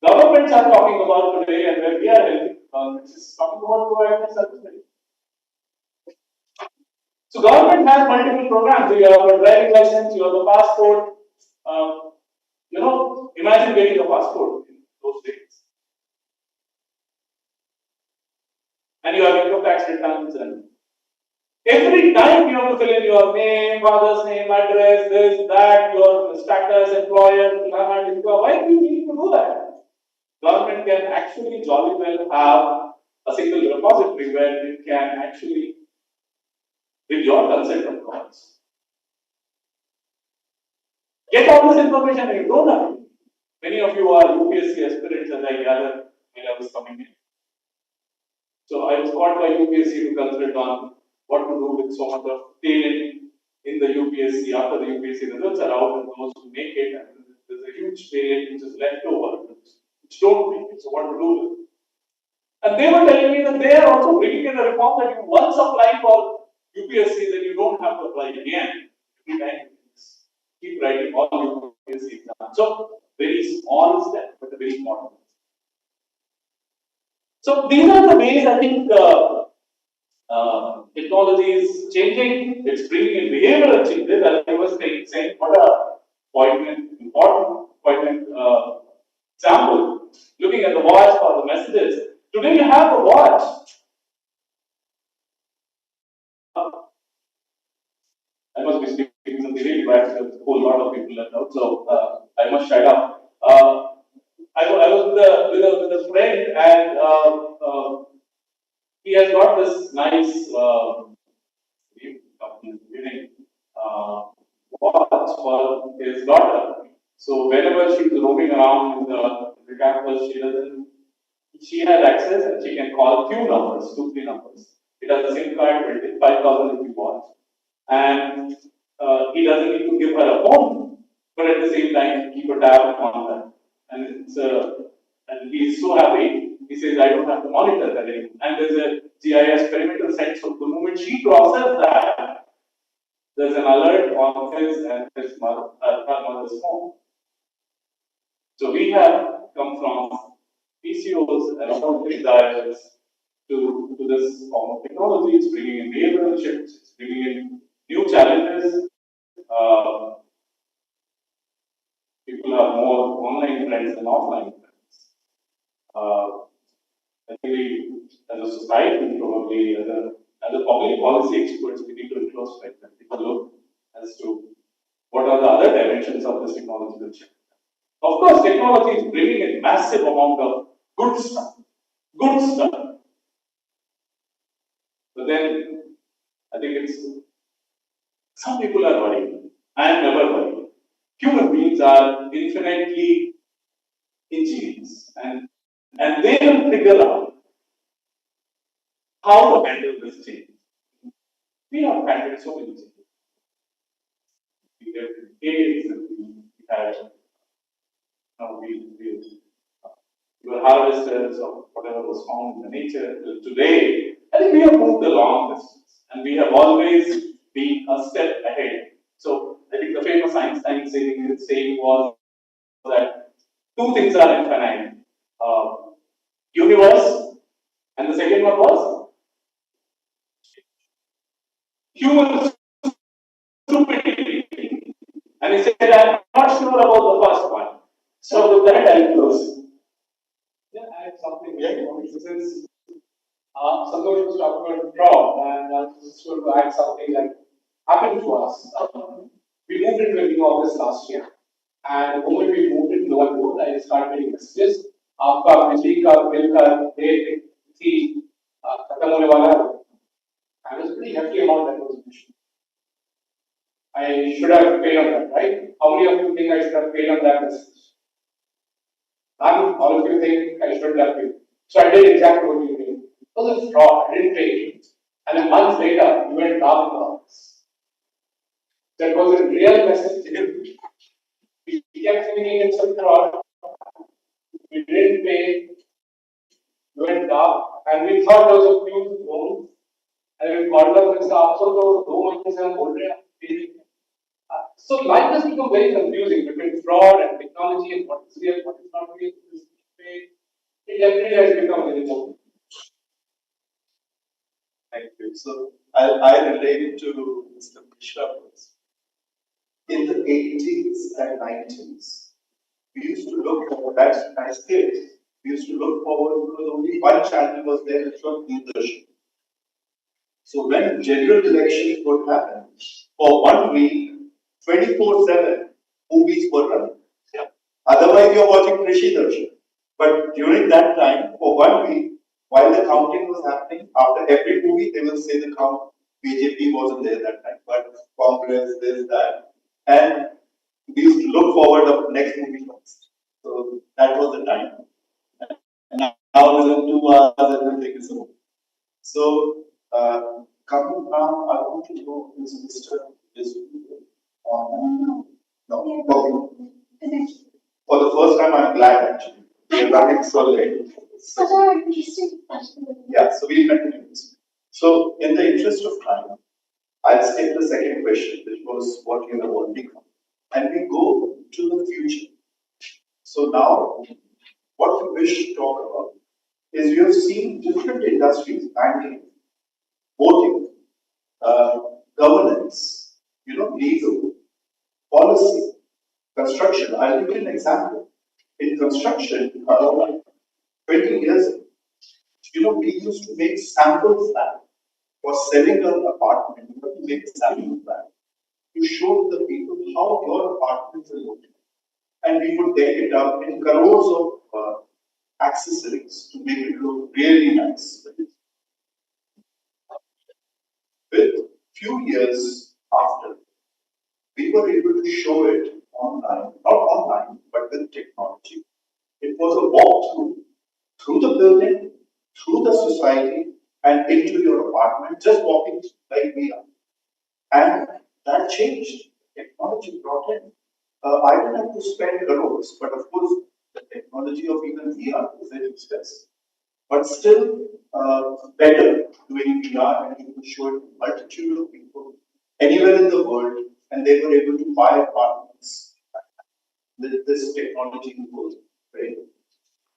[SPEAKER 4] governments are talking about today, and where we are helping, which is talking about providing service. So, government has multiple programs. You have a driving license, you have a passport. Imagine getting a passport in those days. And you have income tax returns, and every time you have to fill in your name, father's name, address, this, that, your status, employer, why do you need to do that? Government can actually jolly well have a single repository where it can actually, with your consent of course, get all this information and you don't have it. Many of you are UPSC aspirants, as I gather when I was coming in. So I was called by UPSC to consult on what to do with so much of talent in the UPSC after the UPSC results are out, and those who make it, and there's a huge talent which is left over, which don't make it. So what to do with it? And they were telling me that they are also bringing in a reform that you once apply for UPSC, then you don't have to apply again. Every time you keep writing all UPSC exams. So very small step, but a very important. So these are the ways I think technology is changing. It's bringing in behavioral changes. As I was saying, what a important example. Looking at the watch for the messages. Today you have the watch. I must be speaking something really bad because a whole lot of people left out. So I must shut up. I was with a friend, and he has got this nice watch for his daughter. So whenever she's roaming around in the campus, she has access and she can call few numbers, 2, 3 numbers. It has a SIM card built in, 5,000 rupee watch. And he doesn't need to give her a phone, but at the same time, keep a tab on her. And and he's so happy, he says, I don't have to monitor that anymore. And there's a GIS perimeter set, so the moment she crosses that, there's an alert on his and his mother's phone. So we have come from PCOs and from desires to this form of technology. It's bringing in behavioral shifts, it's bringing in new challenges. People have more online friends than offline friends. I think we, as a society, probably as a public policy experts, we need to introspect and take a look as to what are the other dimensions of this technological shift. Of course, technology is bringing a massive amount of good stuff. But then, I think some people are worried. I am never worried. Human beings are infinitely ingenious and they will figure out how to handle this change. We have handled so many changes. We have AIDS and we had we were harvesters of whatever was found in the nature. Today, I think we have moved a long distance and we have always been a step ahead. So I think the famous Einstein saying was that two things are infinite. Universe, and the second one was human stupidity. And he said, I'm not sure about the first one. So with that, I'll close. Yeah, I have something. Since Santosh was talking about draw, and I was just going to add something like happened to us. We moved into a new office last year, and the moment we moved into one board, I started getting messages. आपका बिजली का bill का date थी खत्म होने वाला है. And it was a pretty hefty amount that was issued. I should have paid on that, right? How many of you think I should have paid on that message? None. All of you think I should have paid. So I did exactly what you did. It was a fraud. I didn't pay it. And a month later, you went down in the office. That was a real message. We kept thinking it's a fraud. We didn't pay. We went down. And we thought there was a huge loan. And we called up and said, "Aapko to 2 months se hum bol rahe hain." So life has become very confusing between fraud and technology and what is real, what is not real. It definitely has become very important.
[SPEAKER 2] Thank you. So I relate to Mr. Mishra first. In the 80s and 90s, we used to look forward, as kids, we used to look forward because only one channel was there, which was Doordarshan. So when general elections would happen, for 1 week, 24/7 movies were running. Yeah. Otherwise, you're watching Krishi Darshan. But during that time, for 1 week, while the counting was happening, after every movie, they will say the count. BJP wasn't there that time, but Congress, this, that. And we used to look forward to the next movie first. So that was the time. And now within 2 hours, everything is over. So, coming now, I want to know is Mr. No. Okay. For the first time, I'm glad actually. We are running so late. Yeah, so we continue this. So, in the interest of time, I'll skip the second question, which was what you have already covered. And we go to the future. So now, what we wish to talk about is you have seen different industries, banking, voting, governance, legal, policy, construction. I'll give you an example. In construction, 20 years ago, we used to make sample plan for selling an apartment. You have to make a sample plan to show the people how your apartments are looking. And we would take it up in crores of accessories to make it look really nice. with few years after, we were able to show it online, not online, but with technology. It was a walkthrough through the building, through the society, and into your apartment, just walking like we are. And that changed. Technology brought in. I don't have to spend crores, but of course, the technology of even VR is very expensive. But still, better doing VR, and you could show it to multitude of people anywhere in the world, and they were able to buy apartments with this technology involved, right?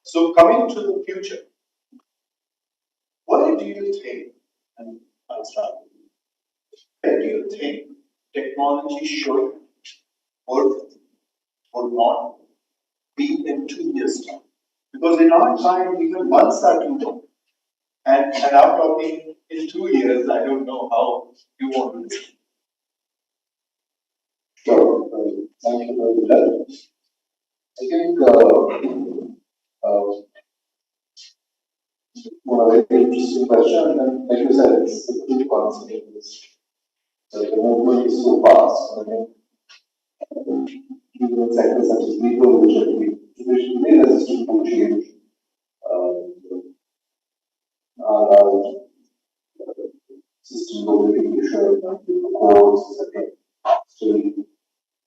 [SPEAKER 2] So coming to the future, what do you think? And I'll start with you. Where do you think technology should or would not be in 2 years' time? Because in our time, even months are too long. And I'm talking in 2 years, I don't know how you want to do it.
[SPEAKER 3] So, thank you for that. I think a very interesting question, and like you said, it's a good concept. The movement is so fast. I think even in sectors such as legal, which have been traditionally resistant to change, our system of education, the courts, etc. Still,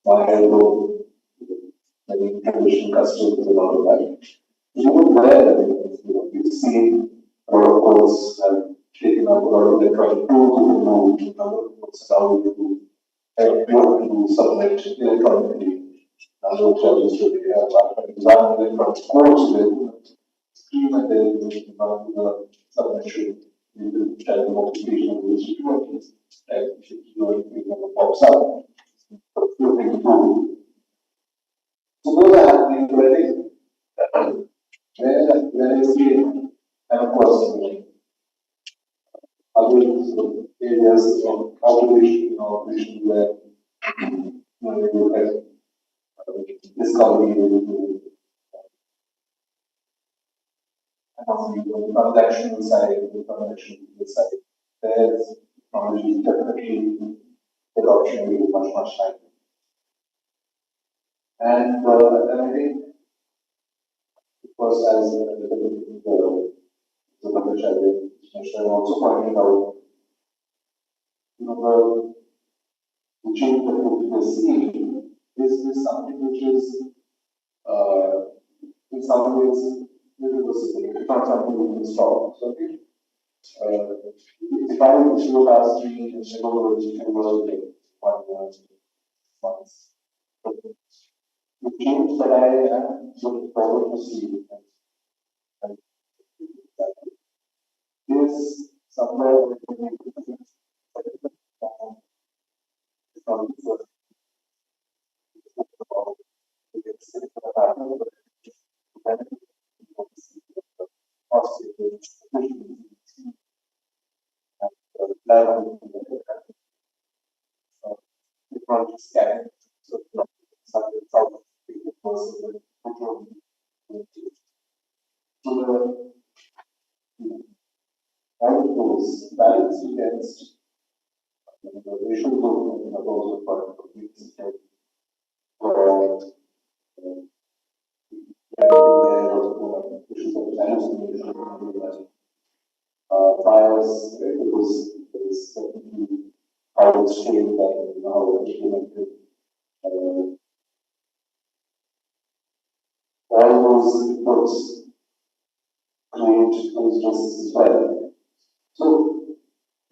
[SPEAKER 3] while many traditional customs and all of that. Even there, we've seen a lot of courts have taken up a lot of electronic tools to remove a number of courts allow you to submit electronically. Number of judges to examine electronic courts with screen and then the submission. You can tell the notification of the securities and it pops up. So those are happening, but I think where I see it, and of course, other areas of operation, where you look at discovery, and the transactional side, the transactional side, there's technology definitely adoption will be much higher. And I think, of course, as the Commissioner also pointed out, the change that we are seeing is something which is, in some ways, irreversible. It's not something we can stop. So, if I would ask me, it was like 1 year, months. The change that I am looking forward to see is somewhere between balance against the racial movement of those bias, it was certainly how it's changed that how it's implemented. All those inputs create injustice as well. So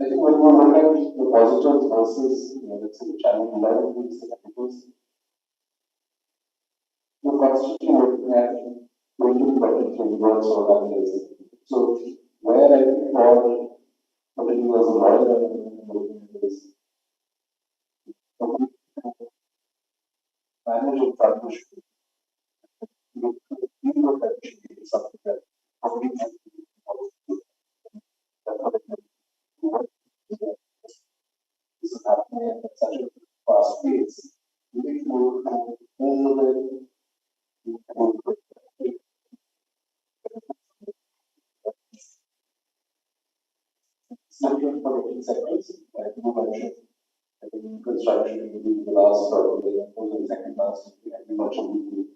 [SPEAKER 3] I think when we look at the positives versus, let's say, the challenge environments, the constitution looking at 2020 frameworks or others. So where I think for particular as a lawyer and looking at this, manage a transition, something that this is happening at such a fast pace. We need to move it. Something for sectors, like the last the second last agriculture meeting.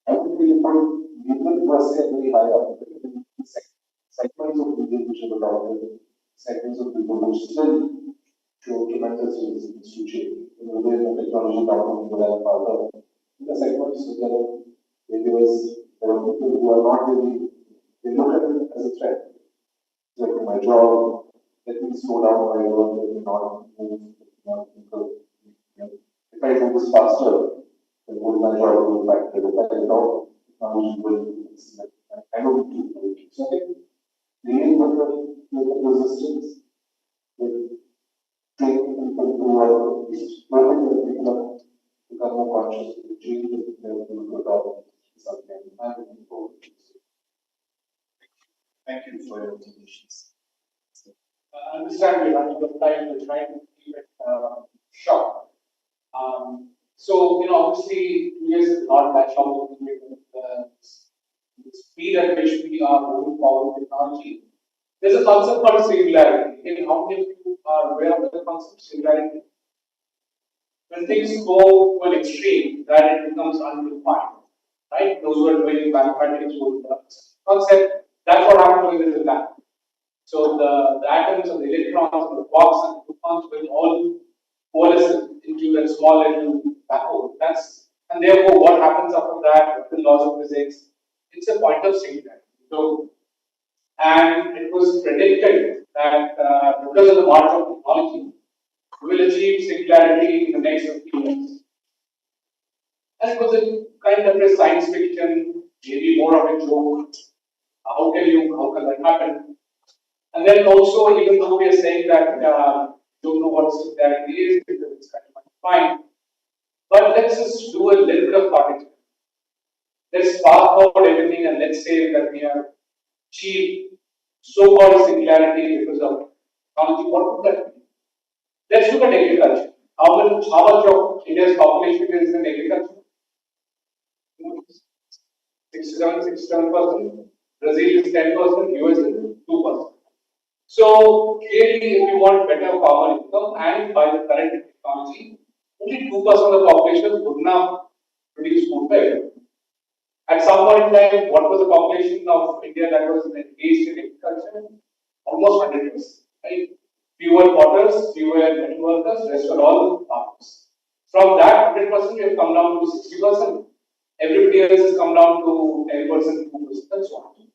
[SPEAKER 3] I think we must say very high up. Segments of people which are adopted, segments of people who still show tremendous resistance to change. In the way the technology adopted people are part of the segments there are areas, there are people who are not really, they look at it as a threat. Like my job, let me slow down my work, let me not move, let me not improve. If I do this faster, then would my job will be impacted. If I don't, technology will, I don't do it. So I think dealing with the resistance, with training people who are working with people who become more conscious, the change that they are going to adopt is something I'm looking forward to.
[SPEAKER 2] Thank you for your observations.
[SPEAKER 4] I understand we're running out of time, we're trying to keep it short. So, obviously, 2 years is not that long with the speed at which we are moving forward with technology. There's a concept called singularity. How many of you are aware of the concept of singularity? When things go to an extreme, that it becomes undefined, right? Those who are doing mathematics would concept. That's what happens with the lab. So the atoms and the electrons and the quarks and the photons will all coalesce into that small little black hole. And therefore what happens after that, the laws of physics, it's a point of singularity. So, and it was predicted that because of the march of technology, we will achieve singularity in the next 50 years. And it was a kind of a science fiction, maybe more of a joke. How can that happen? And then also, even though we are saying that don't know what singularity is because it's kind of undefined, but let's just do a little bit of thought experiment. Let's fast forward everything and let's say that we have achieved so-called singularity because of technology. What would that mean? Let's look at agriculture. How much of India's population is in agriculture? 67%. Brazil is 10%. US is 2%. So clearly, if you want better farmer income and by the current technology, only 2% of the population would now produce food for everyone. At some point in time, what was the population of India that was engaged in agriculture? Almost 100%. Right? Fewer potters, fewer metal workers, rest are all farmers. From that 100%, we have come down to 60%. Everybody else has come down to 10%, 2%, and so on.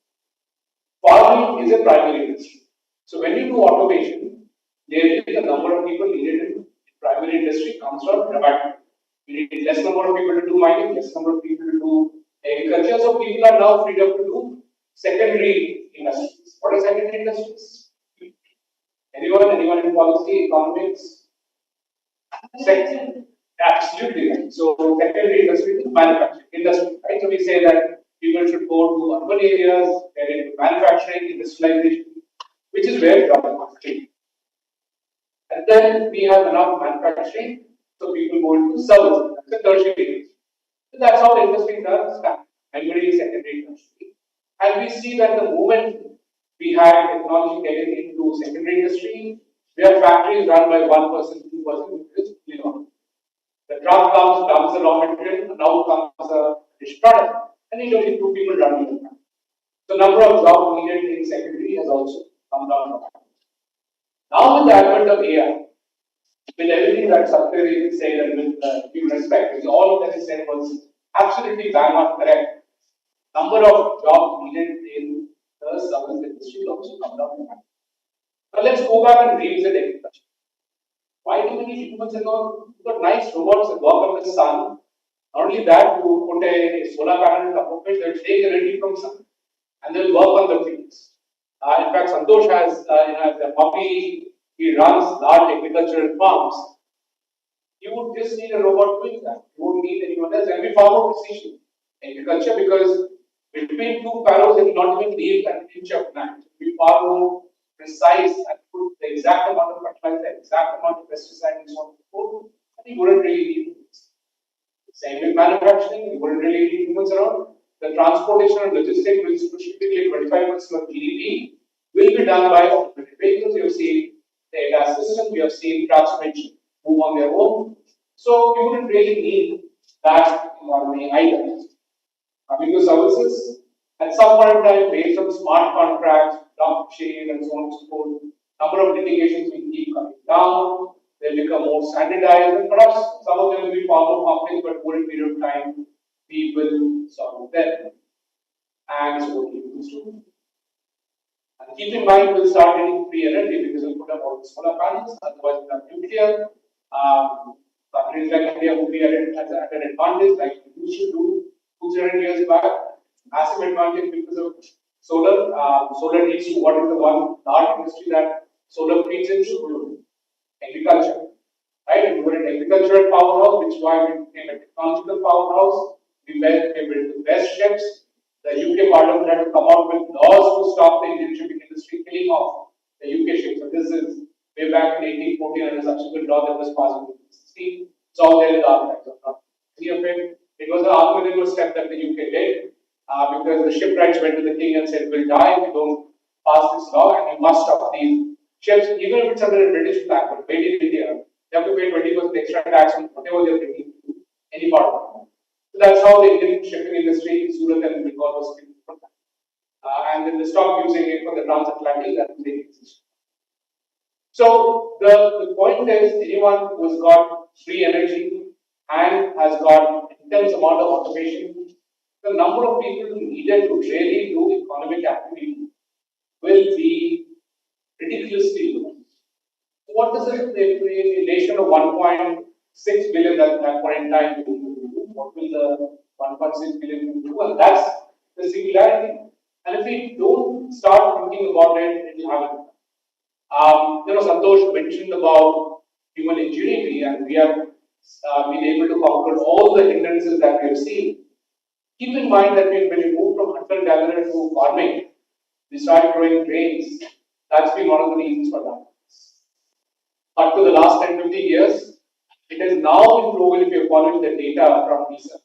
[SPEAKER 4] Farming is a primary industry. So when you do automation, clearly the number of people needed in primary industry comes down dramatically. We need less number of people to do mining, less number of people to do agriculture. So people are now freed up to do secondary industries. What are secondary industries? Anyone in policy, economics? Absolutely right. So secondary industry is manufacturing industry, right? So we say that people should go to urban areas, get into manufacturing, industrialization, which is where jobs are created. And then we have enough manufacturing, so people go into services. That's a tertiary industry. So that's how the industry does start. Primary, secondary industry. And we see that the moment we have technology getting into secondary industry, we have factories run by 1%, 2%, which is the truck comes, dumps the raw material, and now comes a finished product. And need only 2 people running the plant. The number of jobs needed in secondary has also come down. Now with the advent of AI, with everything that Satya said and with due respect, with all that he said was absolutely bang on correct. Number of jobs needed in the service industry also come down. Now let's go back and revisit agriculture. Why do we need humans and all? We've got nice robots that work on the sun. Not only that, you put a solar panel on top of it, they'll take energy from sun and they'll work on the fields. In fact, Santosh has, as a hobby, he runs large agricultural farms. You would just need a robot doing that. You wouldn't need anyone else. And we far more precision agriculture because between 2 farrows, it will not even leave an inch of land. It will be far more precise and put the exact amount of fertilizer, the exact amount of pesticide and so on and so forth. And you wouldn't really need humans. Same with manufacturing, you wouldn't really need humans around. The transportation and logistics, which is typically 25% of GDP, will be done by automated vehicles. You have seen the ADAS system, you have seen trucks which move on their own. So you wouldn't really need that economy either. Coming to services, at some point in time, based on smart contracts, blockchain, and so on and so forth, number of litigations will keep coming down. They become more standardized, and perhaps some of them will be far more complex, but over a period of time, we will solve them. And so we will do. And keep in mind, we'll start getting free energy because we'll put up all the solar panels, otherwise, we'll have nuclear. Countries like India would be at an advantage, like we used to do 200 years back. Massive advantage because of solar. Solar needs to, what is the one large industry that solar feeds into? Agriculture. Right? We were an agricultural powerhouse, which is why we became a technological powerhouse. We built the best ships. The UK Parliament had to come out with laws to stop the Indian shipping industry killing off the UK ships. So this is way back in 1814 and a subsequent law that was passed in 1816. It's all there in the archives. Any of it. It was an arbitrary step that the UK did because the shipwrights went to the king and said, "We'll die if you don't pass this law, and you must stop these ships, even if it's under a British flag, but made in India. They have to pay 20% extra tax on whatever they're bringing to any part of the world." So that's how the Indian shipping industry in Surat and Bengal was killed from that. And then they stopped using it for the transatlantic that they exist. So the point is, anyone who's got free energy and has got intense amount of automation, the number of people needed to really do economic activity will be ridiculously low. So what does a nation of 1.6 billion at that point in time do? What will the 1.6 billion do? And that's the singularity. And if we don't start thinking about it, it will happen. Santosh mentioned about human ingenuity, and we have been able to conquer all the hindrances that we have seen. Keep in mind that when we moved from hunter-gatherer to farming, we started growing grains. That's been one of the reasons for that. But to the last 10-15 years, it has now been proven, if you're following the data from research,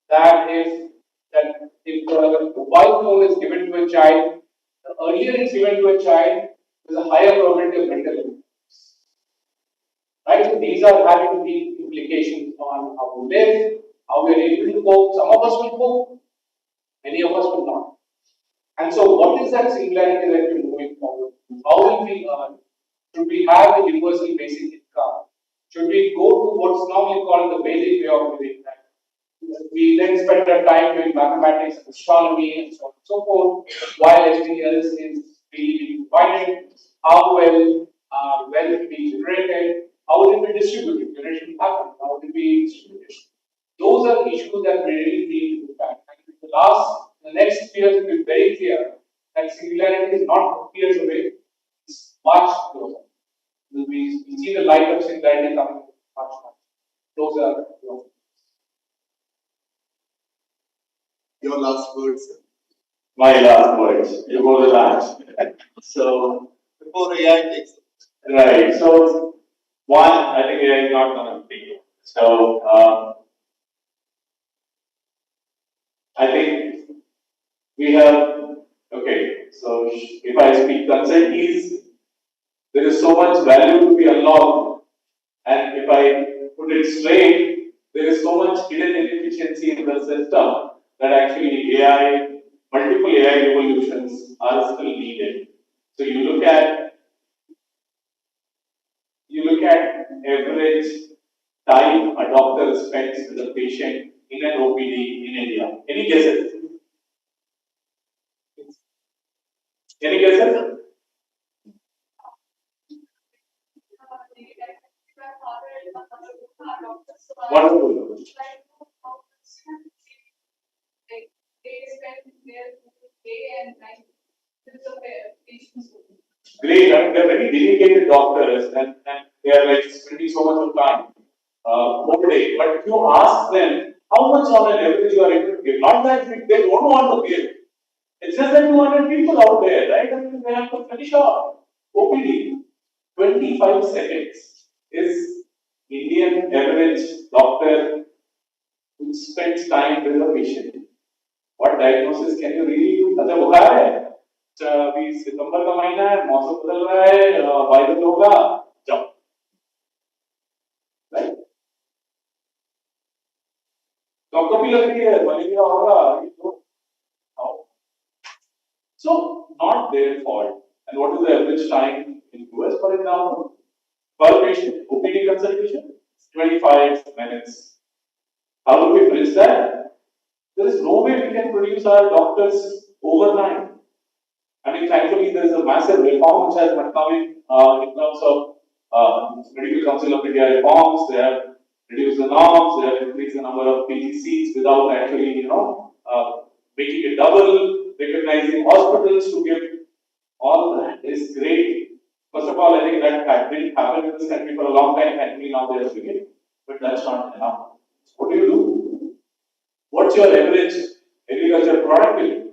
[SPEAKER 4] that if the mobile phone is given to a child, the earlier it's given to a child, there's a higher probability of mental illness. Right? So these are having the implications on how we live, how we are able to cope. Some of us will cope, many of us will not. And so, what is that singularity that we're moving forward? How will we earn? Should we have a universal basic income? Should we go to what's normally called the Vedic way of living? We then spend our time doing mathematics, astronomy, and so on and so forth, while everything else is being divided. How will wealth be generated? How will it be distributed? Generation happen. How will it be distributed? Those are issues that we really need to look at. The next year will be very clear that singularity is not years away, it's much closer. We see the light of singularity coming much closer.
[SPEAKER 2] Your last words, sir.
[SPEAKER 5] My last words. You go the last. So
[SPEAKER 2] Before AI takes it.
[SPEAKER 5] right. So one, I think AI is not going to be. So I think we have. Okay. So if I speak consent, there is so much value to be unlocked, and if I put it straight, there is so much hidden inefficiency in the system that actually multiple AI revolutions are still needed. So you look at average time a doctor spends with a patient in an OPD in India. Any guesses? Any guesses? Wonderful. Great, I mean, they're very dedicated doctors and they are like spending so much of time whole day. But if you ask them how much on an average you are able to give, not that they don't want to give. It's just that 200 people out there, right? I mean, they have to finish off OPD. 25 seconds is Indian average doctor who spends time with a patient. What diagnosis can you really do? अच्छा बुखार है, अभी सितंबर का महीना है, मौसम बदल रहा है, वायरल होगा, जाओ, right? कभी लग रही है मलेरिया होगा ये तो how? So not their fault. And what is the average time in US, for example? Per patient, OPD consultation, 25 minutes. How do we bridge that? There is no way we can produce our doctors overnight. I mean, thankfully, there is a massive reform which has been coming in terms of Medical Council of India reforms. They have reduced the norms. They have increased the number of PG seats without actually, making it double. Recognizing hospitals to give all that is great. First of all, I think that didn't happen in this country for a long time. Thankfully, now they are doing it, but that's not enough. What do you do? What's your average agriculture productivity?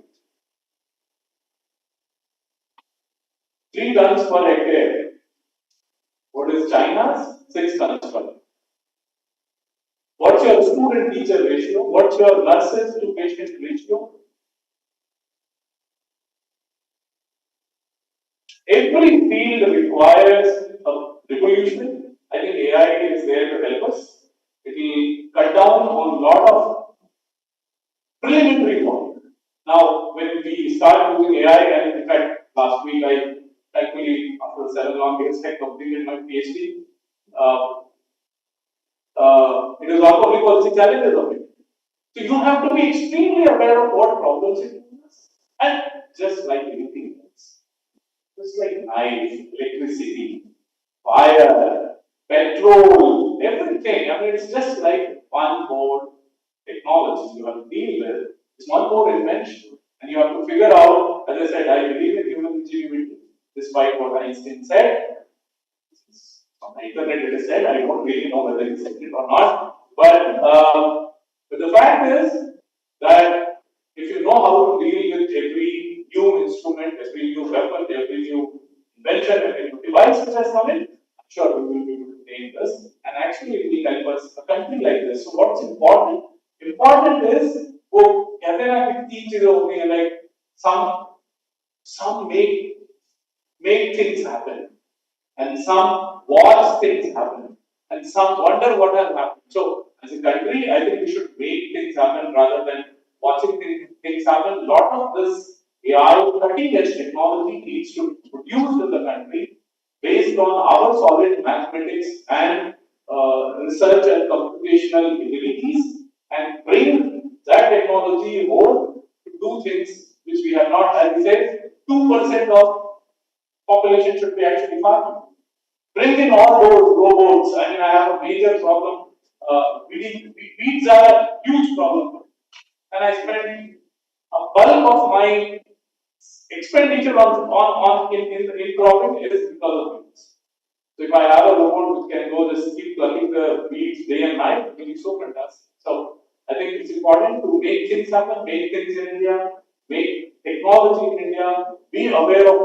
[SPEAKER 5] 3 tons per hectare. What is China's? 6 tons per hectare. What's your student teacher ratio? What's your nurses to patient ratio? Every field requires a revolution. I think AI is there to help us. It will cut down on a lot of preliminary work. Now, when we start using AI, and in fact, last week I actually, after 7 long years, I completed my PhD. It is all public policy challenges of it. So you have to be extremely aware of what problems it has. And just like anything else, just like knife, electricity, fire, petrol, everything. I mean, it's just like one more technology you have to deal with. It's one more invention. And you have to figure out, as I said, I believe in human ingenuity, despite what Einstein said. On the internet it is said, I don't really know whether he said it or not. But the fact is that if you know how to deal with every new instrument, every new weapon, every new invention, every new device which has come in, I'm sure we will be able to name this. And actually it will help us, a country like this. So what's important? Important is, वो कहते हैं ना कि 3 चीजें होती हैं, like some make things happen, and some watch things happen, and some wonder what has happened. So, as a country, I think we should make things happen rather than watching things happen. A lot of this AI cutting-edge technology needs to be produced in the country based on our solid mathematics and research and computational abilities, and bring that technology home to do things which we have not. As we said, 2% of population should be actually farming. Bring in all those robots. I mean, I have a major problem. Weeds are a huge problem, and I spend a bulk of my expenditure in cropping is because of weeds. So if I have a robot which can go just keep plucking the weeds day and night, it will be so fantastic. So I think it's important to make things happen, make things in India, make technology in India, be aware of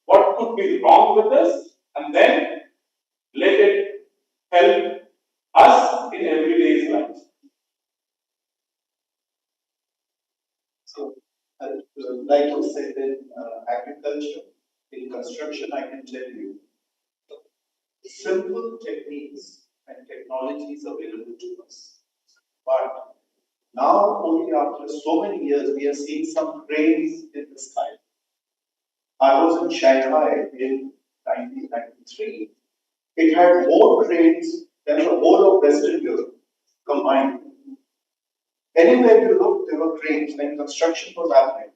[SPEAKER 5] what could be wrong with this, and then let it help us in everyday's life.
[SPEAKER 2] So, like you said, in agriculture, in construction, I can tell you, simple techniques and technologies available to us. But now, only after so many years, we are seeing some cranes in the sky. I was in Shanghai in 1993. It had more cranes than the whole of Western Europe combined. Anywhere you look, there were cranes when construction was happening.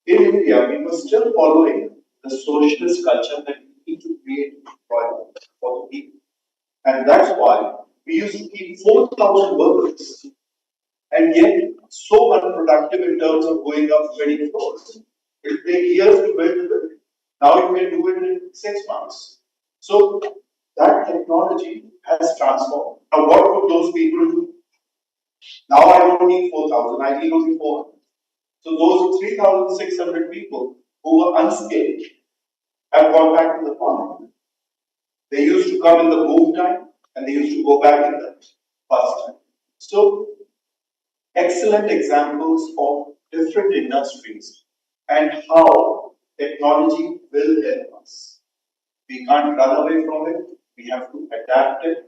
[SPEAKER 2] In India, we were still following the socialist culture that we need to create employment for the people. And that's why we used to keep 4,000 workers, and yet so unproductive in terms of going up 20 floors. It will take years to build it. Now you can do it in 6 months. So that technology has transformed. Now what would those people do? Now I don't need 4,000, I need only 400. So those 3,600 people who were unskilled have gone back to the farm. They used to come in the move time and they used to go back in the bus time. So excellent examples of different industries and how technology will help us. We can't run away from it. We have to adapt it.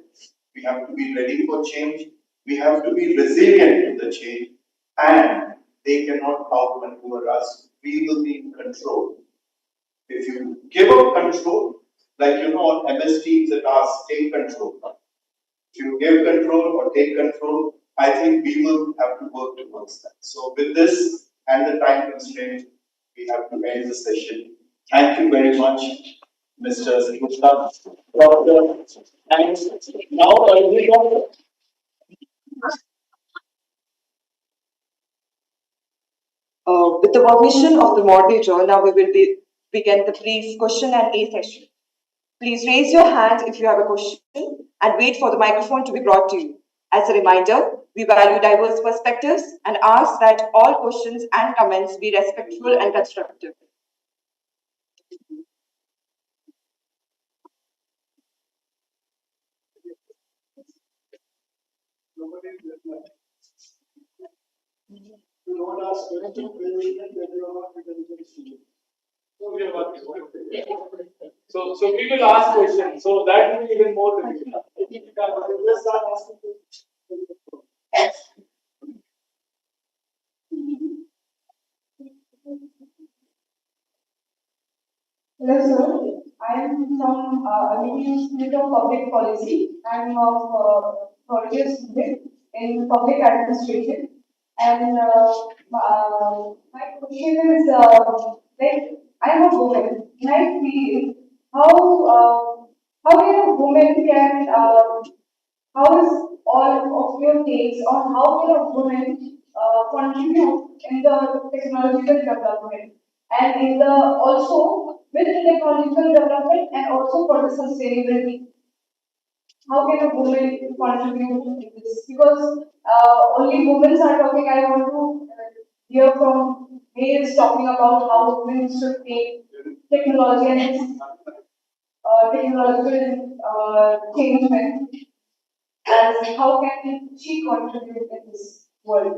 [SPEAKER 2] We have to be ready for change. We have to be resilient to the change, and they cannot outmaneuver us. We will be in control. If you give up control, like on MS Teams, the task, take control. If you give control or take control, I think we will have to work towards that. So with this and the time constraint, we have to end the session. Thank you very much, Mr. Gupta. Doctor, thanks. Now,
[SPEAKER 6] with the permission of the moderator, now we will begin the brief question and A session. Please raise your hand if you have a question and wait for the microphone to be brought to you. As a reminder, we value diverse perspectives and ask that all questions and comments be respectful and constructive.
[SPEAKER 5] So people ask questions, so that will be even more difficult.
[SPEAKER 1] Hello, sir. I am from Institute of Public Policy. I am of four-year student in public administration. And my question is, like, I am a woman, and I feel how can a woman can how is all of your takes on how can a woman contribute in the technological development and in the also with the technological development and also for the sustainability? How can a woman contribute in this? Because only women are talking. I want to hear from males talking about how women should take technology and its technological changement, and how can she contribute in this world?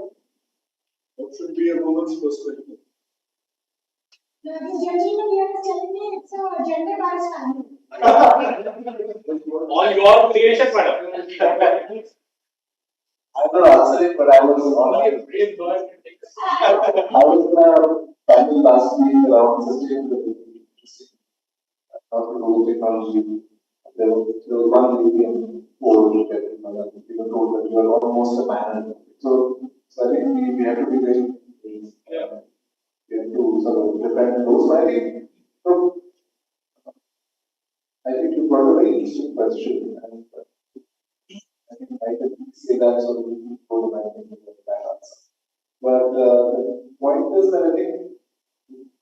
[SPEAKER 2] What should be a woman's perspective?
[SPEAKER 1] This gentleman here is telling me it's a gender biased family.
[SPEAKER 5] On your creation, madam.
[SPEAKER 3] I'm not answering, but I was on I was in a panel last week around sustainability, not to do with technology. There was one lady and four people told that you are almost a man. So I think we have to be very we have to sort of defend those. I think so. I think you've got a very interesting question, and I think I can say that so that we can go to my thinking with that answer. But the point is that I think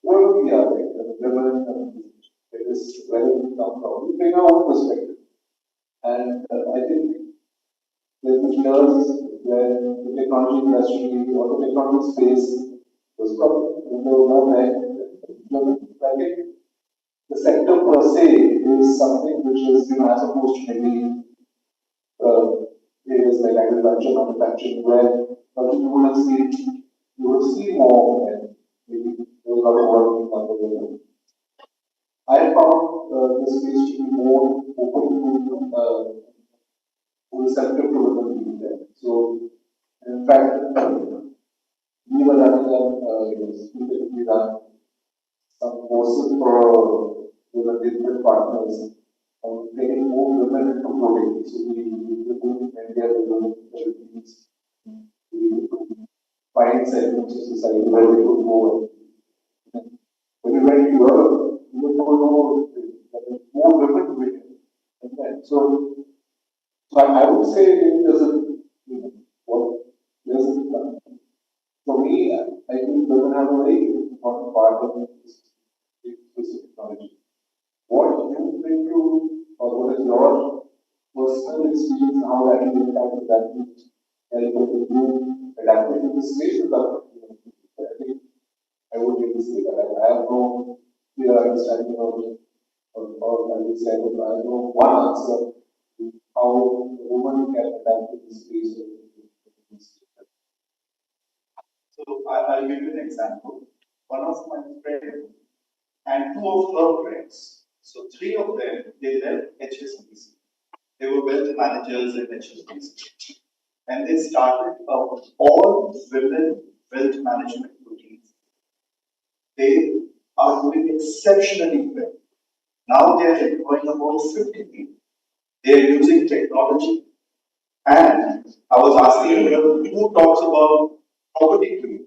[SPEAKER 3] where we are, right, the women, it is where we come from. We bring our own perspective, and I think there were years where the technology industry or the technology space was probably in the moment. I think the sector per se is something which is, as opposed to maybe areas like agriculture, manufacturing, where you will see more and maybe there was a lot of work on the way. I found this space to be more open to receptive to women being there. So, in fact, we were running we run some courses for women different partners on getting more women into coding. So we do India women Philippines. We find segments of society where we could go. When we went to Europe, we would know that more women win. So I would say there's for me, I think women have a very important part of this technology. What you bring to, or what is your personal experience, how that will impact that help you adapting to the space of I think I would really say that I have no clear understanding of it, or I would say I have no one answer to how a woman can adapt to the space of
[SPEAKER 2] So I'll give you an example. One of my friends and two of her friends. So three of them, they left HSBC. They were wealth managers at HSBC. and they started all women wealth management routines. They are doing exceptionally well. Now they are employing about 50 people. They are using technology. And I was asking him, who talks about property to you?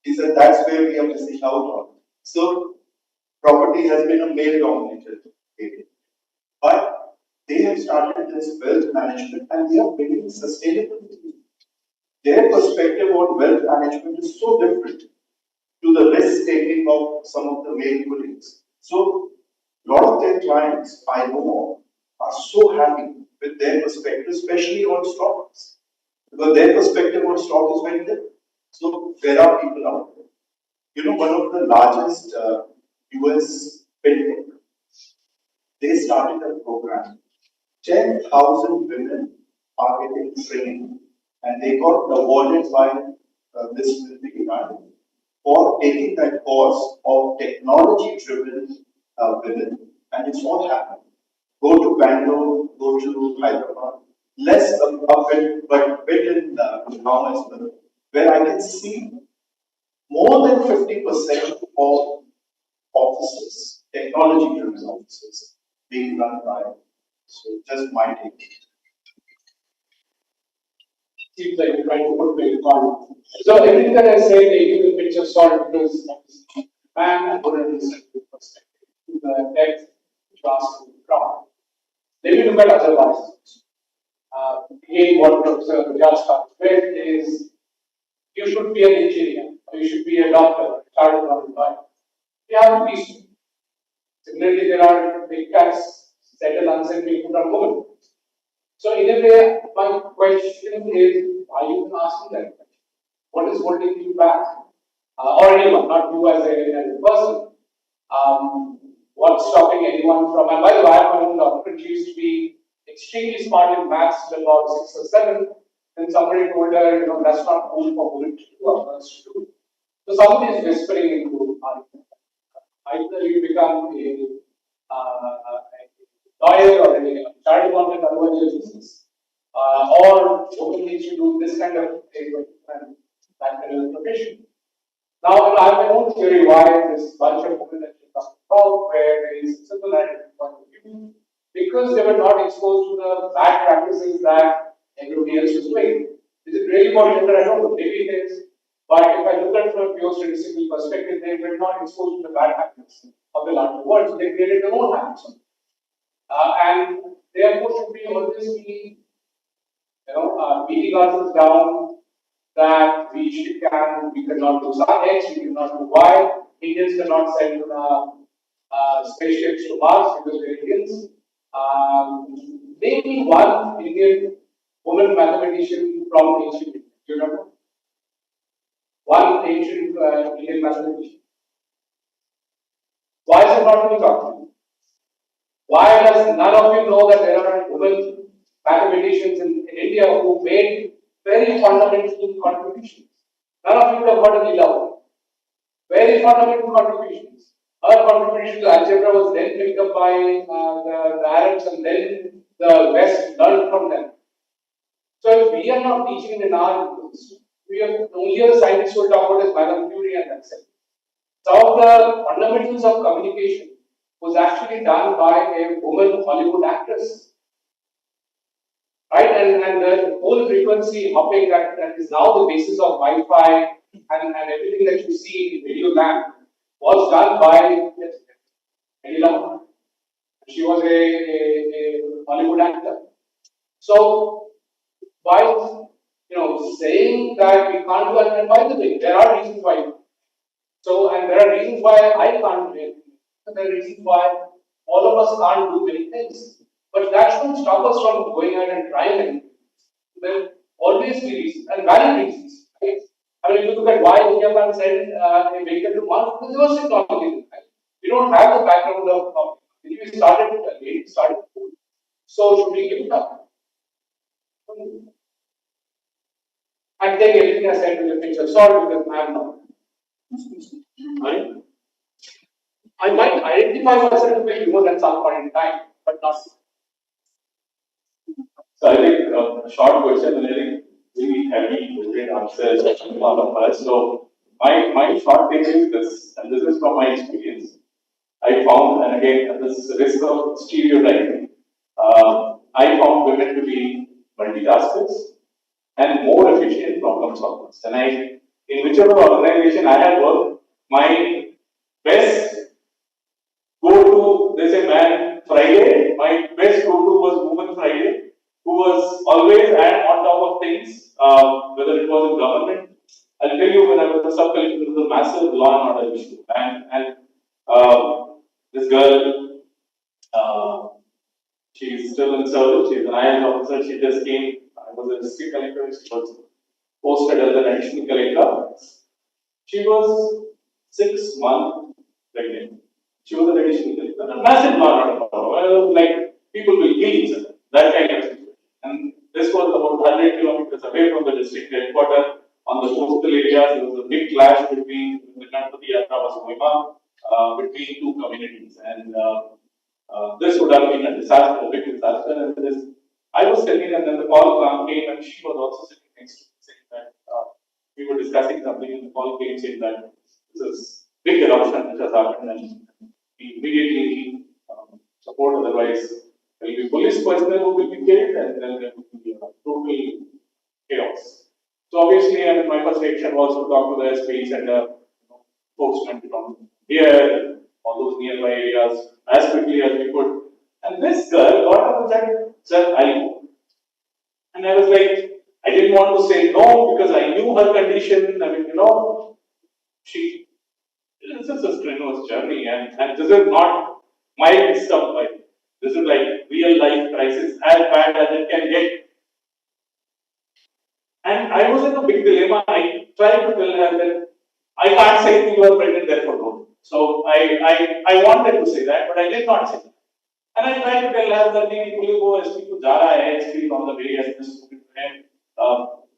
[SPEAKER 2] He said, that's where we are missing out on. So, property has been a male dominated area. But they have started this wealth management and they are building sustainability. Their perspective on wealth management is so different to the risk taking of some of the male colleagues. So, a lot of their clients I know are so happy with their perspective, especially on stocks, because their perspective on stock is very different. So, there are people out there. You know, one of the largest US fintech, they started a program. 10,000 women are getting trained, and they got awarded by this Plenary for taking that course of technology-driven women, and it's all happening. Go to Bangalore, go to Hyderabad, less a bit, but bit in now as well, where I can see more than 50% of offices, technology-driven offices, being run by. So just my take.
[SPEAKER 4] Seems like you're trying to put me in context. So everything that I say, taking the picture short because man and put it in perspective to the text which was in the crowd. Let me look at other biases. Again, what Professor Rajat starts with is you should be an engineer, or you should be a doctor, started from the you have to be. Similarly, there are big tax settled unsaid people are women. So in a way, my question is, are you asking that question? What is holding you back? Or anyone, not you as a person. What's stopping anyone from, and by the way, I have one doctor, she used to be extremely smart in maths till about 6 or 7. Then somebody told her, you know, that's not cool for women to do or girls to do. So somebody is whispering into our either you become a lawyer or a chartered accountant or your business, or women needs to do this kind of thing and that kind of profession. Now, I have my own theory why this bunch of women that you talked about, where there is simple identity point of view, because they were not exposed to the bad practices that everybody else was doing. Is it really more gender? I don't know, maybe it is. But if I look at it from a pure statistical perspective, they were not exposed to the bad habits of the larger world, so they created their own habits. And therefore should we always be, beating ourselves down that we cannot do some X, we cannot do Y. Indians cannot send spaceships to Mars because we're Indians. Maybe one Indian woman mathematician from ancient India. Do you remember? One ancient Indian mathematician. Why is it not being talked about? Why does none of you know that there are women mathematicians in India who made very fundamental contributions? None of you would have heard of Leela. Very fundamental contributions. Her contribution to algebra was then picked up by the Arabs, and then the West learned from them. So if we are not teaching in our schools, we have only scientists who talk about is Madame Curie and that's it. Some of the fundamentals of communication was actually done by a woman Hollywood actress. Right? And the whole frequency hopping that is now the basis of Wi-Fi and everything that you see in video land was done by Leela. She was a Hollywood actor. So by saying that we can't do it, and by the way, there are reasons why. So, and there are reasons why I can't do it. There are reasons why all of us can't do many things. But that shouldn't stop us from going ahead and trying anything. There will always be reasons, and valid reasons. Right? I mean, if you look at why India can send a vehicle to Mars, because there was technology. Right? We don't have the background of we started late, started cool. So, should we give it up? And take everything I said with a pinch of salt because I am not. I might identify myself to be human at some point in time, but not.
[SPEAKER 5] So I think a short question, and I think we heavy, great answers from all of us. So my short take is this, and this is from my experience. I found, and again, this is a risk of stereotyping. I found women to be multitaskers and more efficient problem solvers. And in whichever organization I have worked, my best go-to, there's a man Friday, my best go-to was Woman Friday, who was always on top of things, whether it was in government. I'll tell you, when I was a sub-collector, there was a massive law and order issue. And this girl, she's still in service, she's an IAS officer, she just came, I was a district collector, she was posted as an additional collector. She was 6 months pregnant. She was an additional collector. A massive law and order. Like, people will kill each other. That kind of situation. And this was about 100 kilometers away from the district headquarters. On the coastal areas, there was a big clash between the Ganpati Yatra was going on between two communities. And this would have been a disaster, a big disaster. And this, I was sitting, and then the call came, and she was also sitting next to me, saying that we were discussing something, and the call came saying that this is big eruption which has happened, and we immediately need support, otherwise there will be police personnel who will be killed, and then there will be a total chaos. So obviously, I mean, my first reaction was to talk to the SPs and folks from here, all those nearby areas, as quickly as we could. And this girl got up and said, I'll go. And I was like, I didn't want to say no because I knew her condition. I mean, this is a strenuous journey, and this is not mild stuff. Like, this is like real life crisis, as bad as it can get. And I was in a big dilemma. I tried to tell her that I can't say you are pregnant, therefore don't. So I wanted to say that, but I did not say that. And I tried to tell her that the police go SP को जा रहा है, SP on the way, SP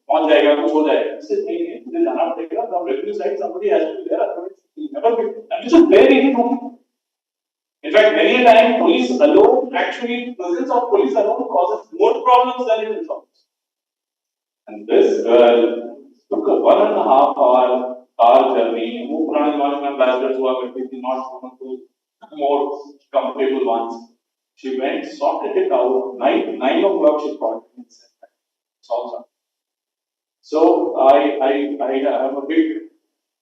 [SPEAKER 5] पहुंच जाएगा, कुछ हो जाएगा. I said नहीं, मुझे जाना पड़ेगा. From revenue side, somebody has to be there, otherwise it will never be. And this is very true. In fact, many a time, police alone, actually, presence of police alone causes more problems than it resolves. And this girl took a 1.5 hour car journey, who Pranay Marshal ambassadors who are completely not more comfortable ones. She went, sorted it out, 9 o'clock she called me and said, solve something. So I am a big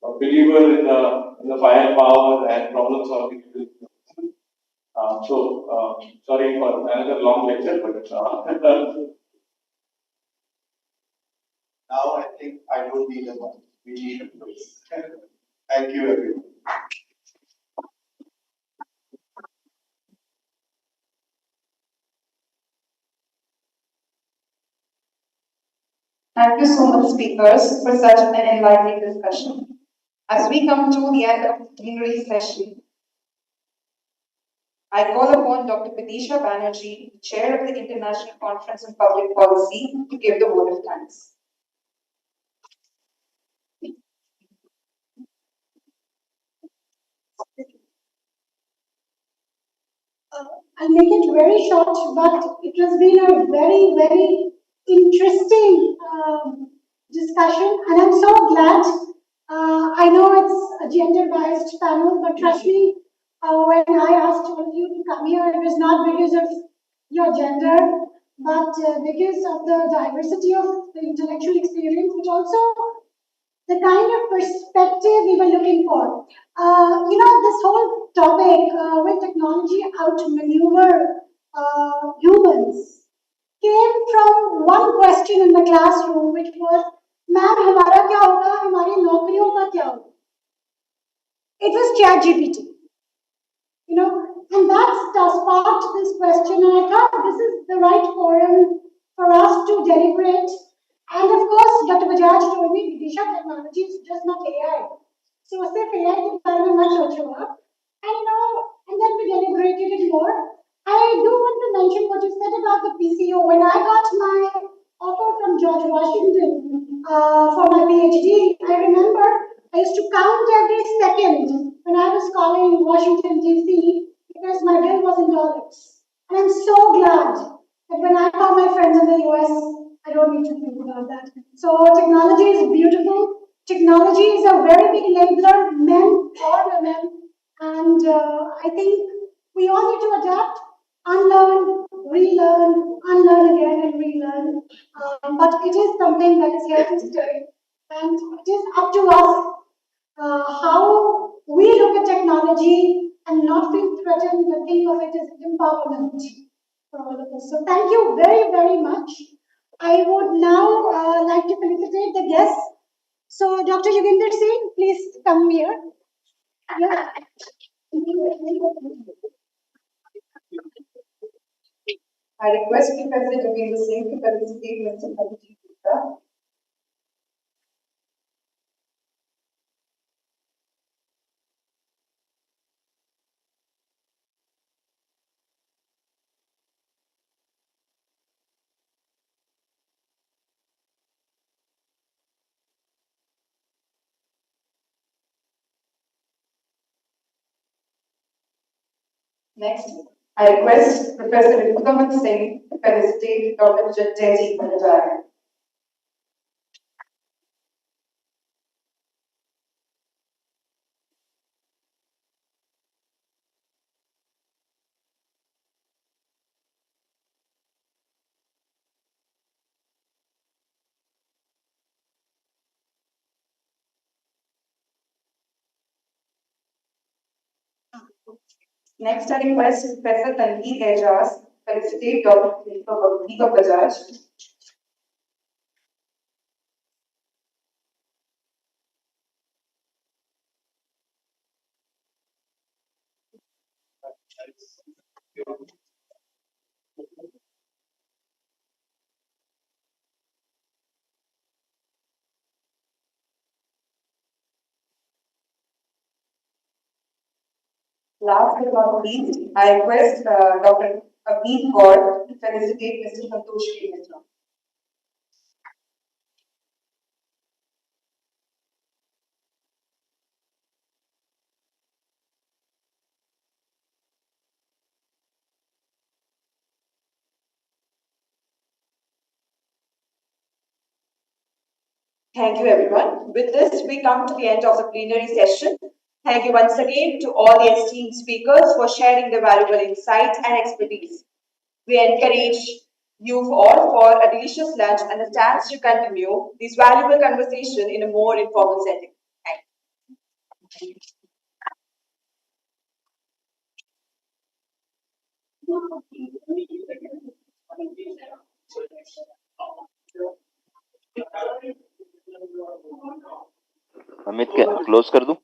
[SPEAKER 5] believer in the firepower and problem solving. Sorry for another long lecture, but
[SPEAKER 2] Now I think I don't need a mic. We need a voice. Thank you, everyone.
[SPEAKER 1] Thank you so much, speakers, for such an enlightening discussion. As we come to the end of the plenary session, I call upon Dr. Vidisha Banerjee, Chair of the International Conference on Public Policy, to give the vote of thanks.
[SPEAKER 7] I'll make it very short, but it has been a very, very interesting discussion, and I'm so glad. I know it's a gender-biased panel, but trust me, when I asked all of you to come here, it was not because of your gender, but because of the diversity of the intellectual experience, but also the kind of perspective we were looking for. This whole topic, when technology outmaneuver humans, came from one question in the classroom, which was, "Ma'am, हमारा क्या होगा? हमारी नौकरियों का क्या होगा?" It was ChatGPT, and that sparked this question, and I thought this is the right forum for us to deliberate. And of course, Dr. Bajaj told me, Vidisha, technology is just not AI. So सिर्फ AI के बारे में मत सोचो आप. And then we deliberated it more. I do want to mention what you said about the PCO. When I got my offer from George Washington for my PhD, I remember I used to count every second when I was calling Washington, D.C. because my bill was in dollars. And I'm so glad that when I call my friends in the US, I don't need to think about that. So technology is beautiful. Technology is a very big enabler, men or women, and I think we all need to adapt, unlearn, relearn, unlearn again and relearn. But it is something that is here to stay, and it is up to us how we look at technology and not feel threatened, but think of it as empowerment for all of us. So thank you very, very much. I would now like to felicitate the guests. So Dr. Yoginder Singh, please come here. Yeah.
[SPEAKER 1] I request Professor Yoginder Singh to felicitate Mr. Abhijit Gupta. Next, I request Professor Ritukamal Singh to felicitate Dr. Jaydeep Bhattacharya. Next, I request Professor Tanveer Aijaz to felicitate Dr. Deepak Bajaj. Last but not least, I request Dr. Abneet Kaur to felicitate Mr. Santosh K. Mitra.
[SPEAKER 6] Thank you, everyone. With this, we come to the end of the plenary session. Thank you once again to all the esteemed speakers for sharing their valuable insights and expertise. We encourage you all for a delicious lunch and a chance to continue this valuable conversation in a more informal setting. Thank you.
[SPEAKER 8] Amit क्या close कर दूं?